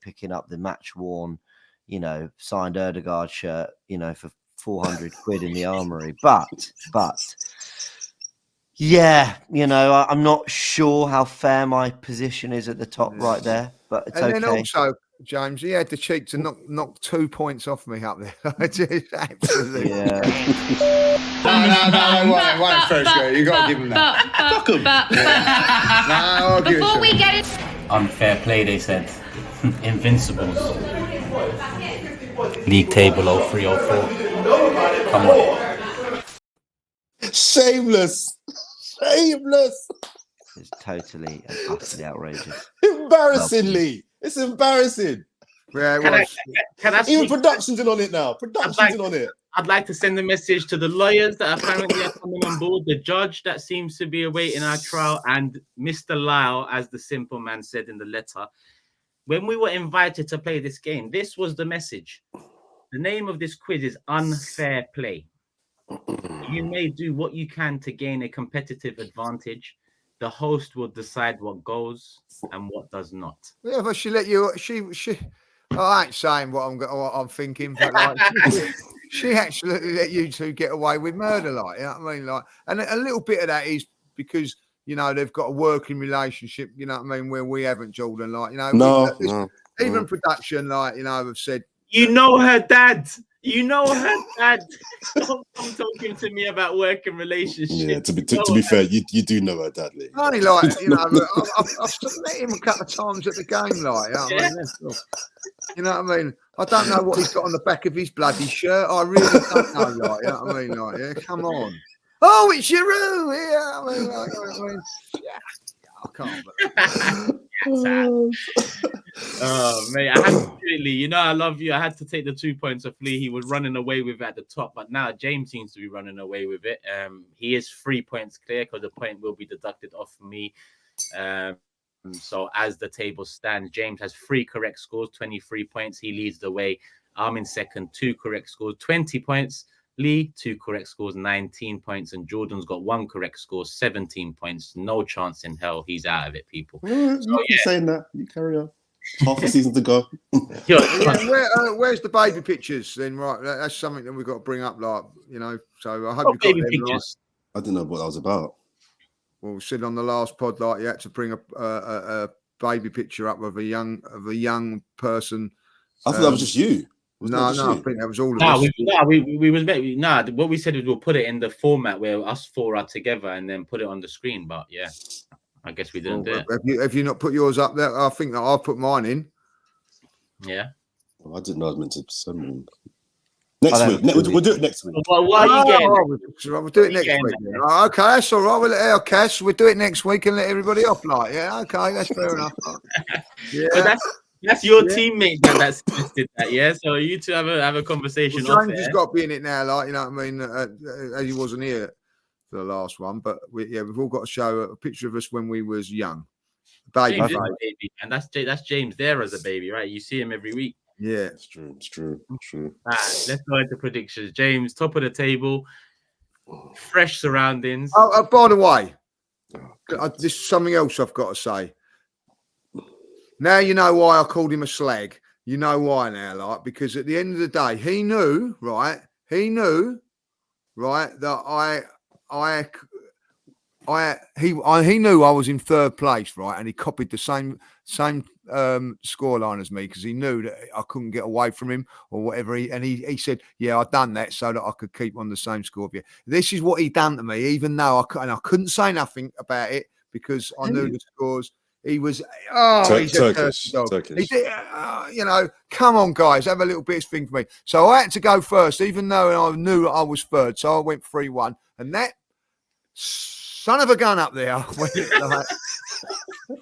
picking up the match worn, signed Erdegaard shirt, for 400 quid in the armory. But yeah, I'm not sure how fair my position is at the top right there, but it's okay. And then also, James, he had the cheek to knock 2 points off me up there. Just absolutely. Yeah. No, one first go. You got to give him that. Fuck him. No, I'll give it to Before we him. get it. Unfair play, they said. Invincibles. League table 03-04. Come on. Shameless. It's totally and utterly outrageous. Embarrassingly. It's embarrassing. Yeah, Can I Even speak? production's in on it now. Production's in on it. I'd like to send a message to the lawyers that apparently are coming on board, the judge that seems to be awaiting our trial, and Mr. Lyle, as the simple man said in the letter. When we were invited to play this game, this was the message. The name of this quiz is Unfair Play. You may do what you can to gain a competitive advantage. The host will decide what goes and what does not. Yeah, but she let you. She. I ain't saying what I'm thinking, but like, she actually let you two get away with murder, like, you know what I mean, like, and a little bit of that is because they've got a working relationship, you know what I mean, where we haven't, Jordan, like, No. Even production, like, have said, her dad. Don't come talking to me about working relationships. Yeah, to be fair, you do know her dad, Lee. only like, I've met him a couple of times at the game, like, you know what I mean? I don't know what he's got on the back of his bloody shirt. I really don't know, like, you know what I mean? Like, yeah, come on. Oh, it's your room. Yeah, I can't. Oh, mate, I had to really, I love you. I had to take the 2 points off Lee. He was running away with it at the top, but now James seems to be running away with it. He is 3 points clear because the point will be deducted off me. So as the table stands, James has 3 correct scores, 23 points. He leads the way. I'm in second, 2 correct scores, 20 points. Lee, 2 correct scores, 19 points. And Jordan's got 1 correct score, 17 points. No chance in hell. He's out of it, people. You keep saying that. You carry on. Half a season to go. Where's the baby pictures then? Right, that's something that we've got to bring up, like, so I hope you got baby them, pictures. I didn't know what that was about. Well, we said on the last pod, like, you had to bring a baby picture up of a young person. I thought that was just you. No, I think that was all of us. What we said is we'll put it in the format where us 4 are together and then put it on the screen. But yeah, I guess we didn't do it. Have you not put yours up there? I think that I've put mine in. Yeah. Well, I didn't know I was meant to send one. Next week. We'll do it next week. Well, what are you getting? We'll do it next week. Okay, that's all right. We'll let our Cass. We'll do it next week and let everybody off. Like, yeah, okay, that's fair enough. Yeah. But that's your teammate that suggested that, yeah. So you two have a conversation. Well, James has got to be in it now, like, you know what I mean. As he wasn't here for the last one, but we've all got to show a picture of us when we was young. Baby, James is a baby, and that's James there as a baby, right? You see him every week. Yeah, it's true. Let's go into predictions. James, top of the table, fresh surroundings. Oh, by the way, this is something else I've got to say. Now you know why I called him a slag. You know why now, like, because at the end of the day, he knew, right, that he knew I was in third place, right, and he copied the same scoreline as me because he knew that I couldn't get away from him or whatever. He said, "Yeah, I've done that so that I could keep on the same score of you." This is what he done to me, even though I couldn't say nothing about it because I knew the scores. He was he's Turkish. He did, come on, guys, have a little bit of thing for me. So I had to go first, even though I knew I was third. So I went 3-1, and that son of a gun up there went like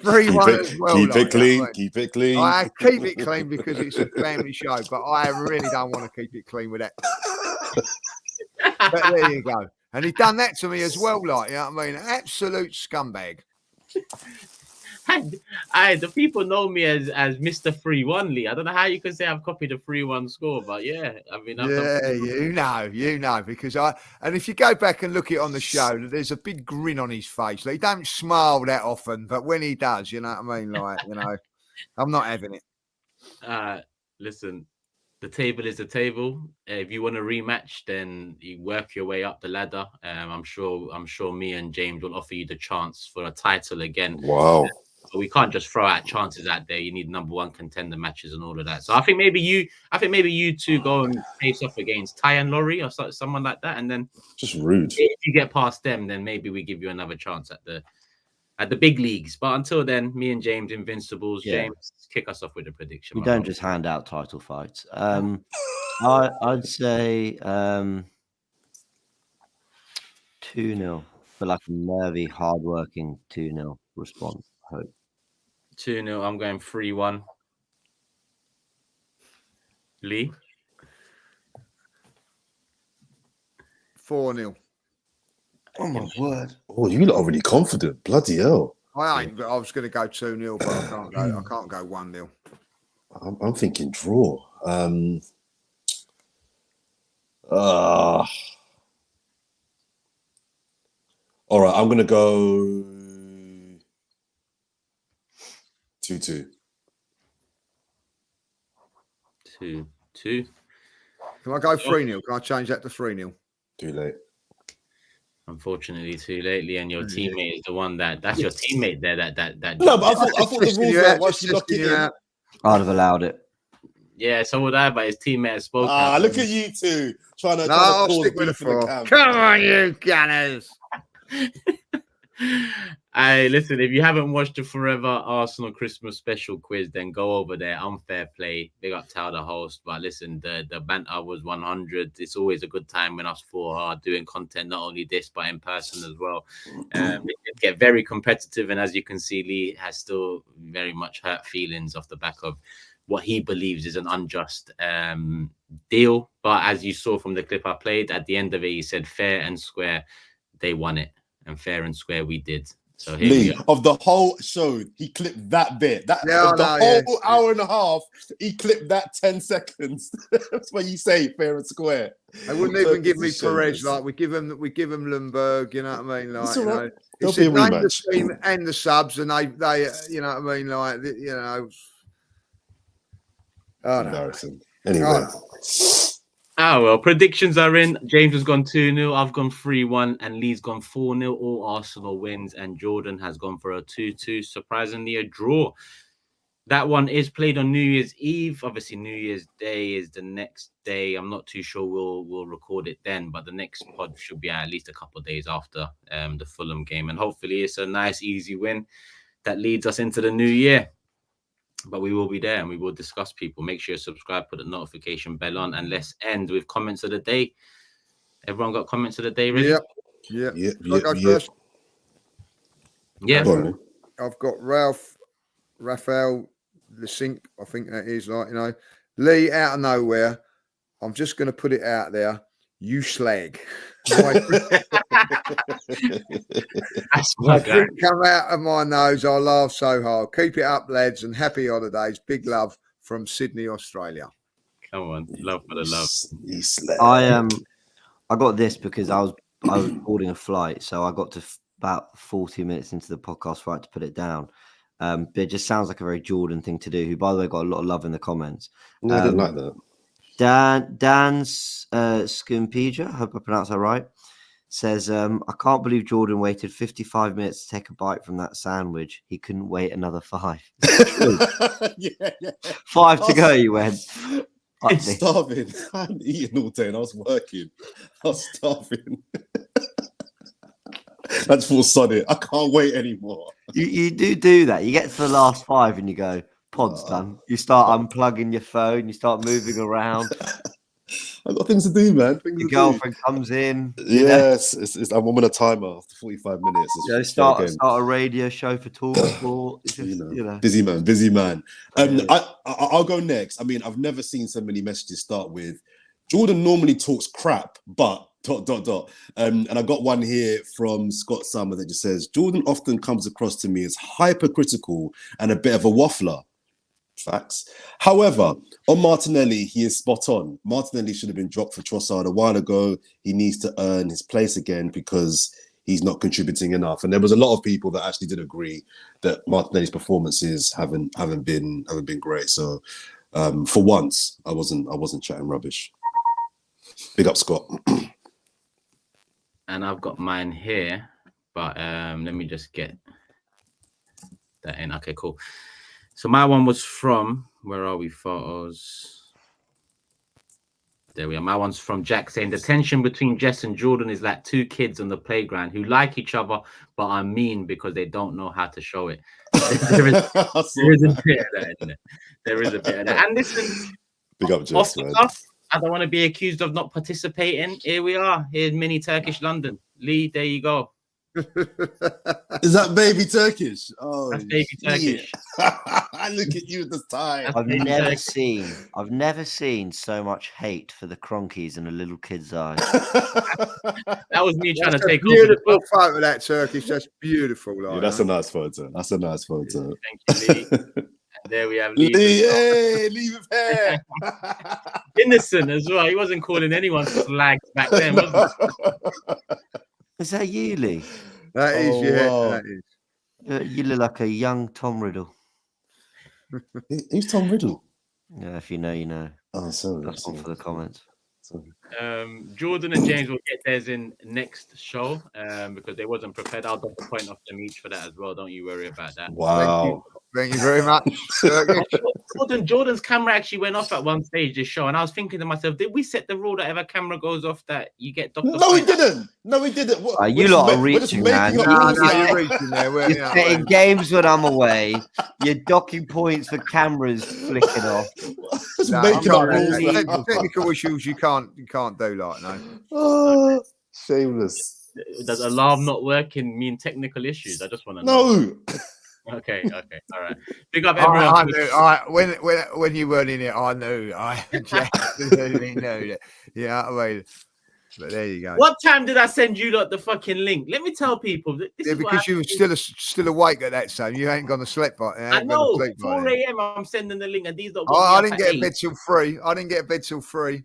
3-1 as well. Keep it clean. Keep it clean. I keep it clean because it's a family show, but I really don't want to keep it clean with that. But there you go. And he done that to me as well, like, you know what I mean? Absolute scumbag. The people know me as Mr. 3-1 Lee. I don't know how you can say I've copied a 3-1 score, but yeah, I mean, you know, because and if you go back and look it on the show, there's a big grin on his face. Like, he don't smile that often, but when he does, you know what I mean? Like, you know, I'm not having it. Listen, the table is the table. If you want a rematch, then you work your way up the ladder. I'm sure me and James will offer you the chance for a title again. Wow. We can't just throw out chances out there. You need number one contender matches and all of that. So I think maybe you two go and face off against Ty and Laurie or someone like that, and then Just rude. if you get past them, then maybe we give you another chance at the big leagues. But until then, me and James, Invincibles. Yeah. James, kick us off with the prediction. We don't just hand out title fights. I'd say 2-0 for like a nervy, hardworking 2-0 response. I hope. 2-0. I'm going 3-1. Lee? 4-0. Oh my word! Oh, you lot are really confident. Bloody hell! I ain't. I was going to go 2-0, but I can't go. I can't go 1-0. I'm thinking draw. All right, I'm gonna go 2-2. 2-2. Can I go 3-0? Can I change that to 3-0? Too late. Unfortunately, too lately, and your teammate is the one that's your teammate there. That No, but I thought the rules were once you lock it in. I'd have allowed it. Yeah, so would I, but his teammate has spoken. Look at you two trying to I'll cause stick with beef in the camp. Come on, you Gunners. Hey, listen, if you haven't watched the Fourever Arsenal Christmas special quiz, then go over there. Unfair play. Big up to the host. But listen, the banter was 100. It's always a good time when us four are doing content, not only this, but in person as well. It get very competitive. And as you can see, Lee has still very much hurt feelings off the back of what he believes is an unjust deal. But as you saw from the clip I played, at the end of it, he said fair and square, they won it. And fair and square, we did. So here Lee, we are. of the whole show, he clipped that bit. Whole hour and a half, he clipped that 10 seconds. That's what you say, fair and square. They wouldn't even give me Perez. Like we give him Lundberg. You know what I mean? Like, you know, he said name the team and the subs, and they, you know what I mean? Like, you know, embarrassing. Anyway. Well, predictions are in. James has gone 2-0. I've gone 3-1, and Lee's gone 4-0. All Arsenal wins, and Jordan has gone for a 2-2. Surprisingly, a draw. That one is played on New Year's Eve. Obviously, New Year's Day is the next day. I'm not too sure we'll record it then, but the next pod should be at least a couple of days after the Fulham game, and hopefully it's a nice, easy win that leads us into the new year. But we will be there and we will discuss people. Make sure you subscribe, put the notification bell on, and let's end with comments of the day. Everyone got comments of the day ready? Yep. Yep. First? Yeah. I've got Raphael Lesink, I think that is, like, you know. Lee, out of nowhere, I'm just going to put it out there. You slag. My drink come out of my nose. I laugh so hard. Keep it up, lads, and happy holidays. Big love from Sydney, Australia. Come on, love for the love. I got this because I was boarding a flight, so I got to about 40 minutes into the podcast right to put it down. But it just sounds like a very Jordan thing to do. Who, by the way, got a lot of love in the comments. No, I didn't like that. Dan's Scumpija, I hope I pronounced that right, says, I can't believe Jordan waited 55 minutes to take a bite from that sandwich. He couldn't wait another 5. yeah. 5 to go, you went. I'm starving. I hadn't eaten all day and I was working. I was starving. That's full solid. I can't wait anymore. You do that. You get to the last 5 and you go, pod's done. You start unplugging your phone. You start moving around. I've got things to do, man. Your girlfriend comes in. Yes, I'm on a timer after 45 minutes. Start a radio show for Talk Sport. Busy man. I'll go next. I mean, I've never seen so many messages start with Jordan normally talks crap, but And I got one here from Scott Summer that just says, Jordan often comes across to me as hypercritical and a bit of a waffler. Facts. However, on Martinelli, he is spot on. Martinelli should have been dropped for Trossard a while ago. He needs to earn his place again because he's not contributing enough. And there was a lot of people that actually did agree that Martinelli's performances haven't been great. So for once, I wasn't chatting rubbish. Big up, Scott. And I've got mine here, but let me just get that in. Okay, cool. So my one was from, where are we, photos? There we are. My one's from Jack saying, the tension between Jess and Jordan is like two kids on the playground who like each other, but are mean because they don't know how to show it. There is a bit of that, isn't it? There is a bit of that. And listen, big up, Jess, man. I don't want to be accused of not participating. Here we are. Here's mini Turkish London. Lee, there you go. Is that baby Turkish? Oh, that's baby Turkish. Look at you at this time. I've never seen so much hate for the Cronkies in a little kid's eyes. That was me trying to take beautiful photo of that Turkish. That's beautiful. Like, yeah, that's a nice photo. That's a nice photo. Thank you, Lee. And there we have Lee. Hey, Lee with hair. Innocent as well. He wasn't calling anyone slag back then, was he? Is that you, Lee? That is, wow. That is. You look like a young Tom Riddle. Who's Tom Riddle? Yeah, if you know, you know. Oh, sorry. That's one for the comments. Sorry. Jordan and James will get theirs in next show because they wasn't prepared. I'll drop a point off them each for that as well. Don't you worry about that. Wow. Thank you very much. Jordan's camera actually went off at one stage this show, and I was thinking to myself, did we set the rule that if a camera goes off that you get docked? No, we didn't. No, we didn't. What, You lot are reaching, man. You're reaching there. You're setting games when I'm away. You're docking points for cameras flicking off. Technical issues you can't do like no. Oh, shameless. Does alarm not working mean technical issues? I just want to know. No. Okay, all right. Big up everyone. I knew. When you weren't in it, I knew. I absolutely knew that. Yeah, I mean, but there you go. What time did I send you the fucking link? Let me tell people. Because you were still awake at that time. You ain't gone to sleep by. I know. 4 a.m. I'm sending the link, and these don't. I didn't get a bed till 3.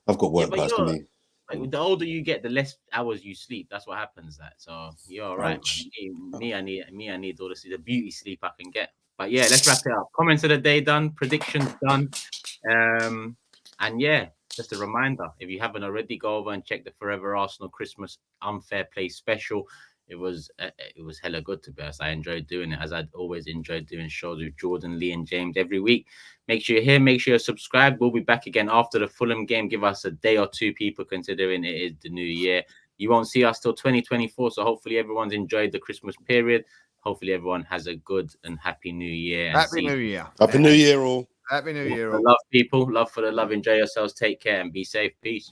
I've got work back to me. The older you get, the less hours you sleep. That's what happens. So you're all right, man. Me, I need all the beauty sleep I can get. But yeah, let's wrap it up. Comments of the day done, predictions done, and yeah, just a reminder: if you haven't already, go over and check the Fourever Arsenal Christmas Unfair Play special. It was hella good, to be honest. I enjoyed doing it, as I'd always enjoyed doing shows with Jordan, Lee, and James every week. Make sure you're here. Make sure you're subscribed. We'll be back again after the Fulham game. Give us a day or two, people, considering it is the new year. You won't see us till 2024, so hopefully everyone's enjoyed the Christmas period. Hopefully everyone has a good and happy new year. Happy New Year. Happy New Year, all. Happy New Year, all. Love, people. Love for the love. Enjoy yourselves. Take care and be safe. Peace.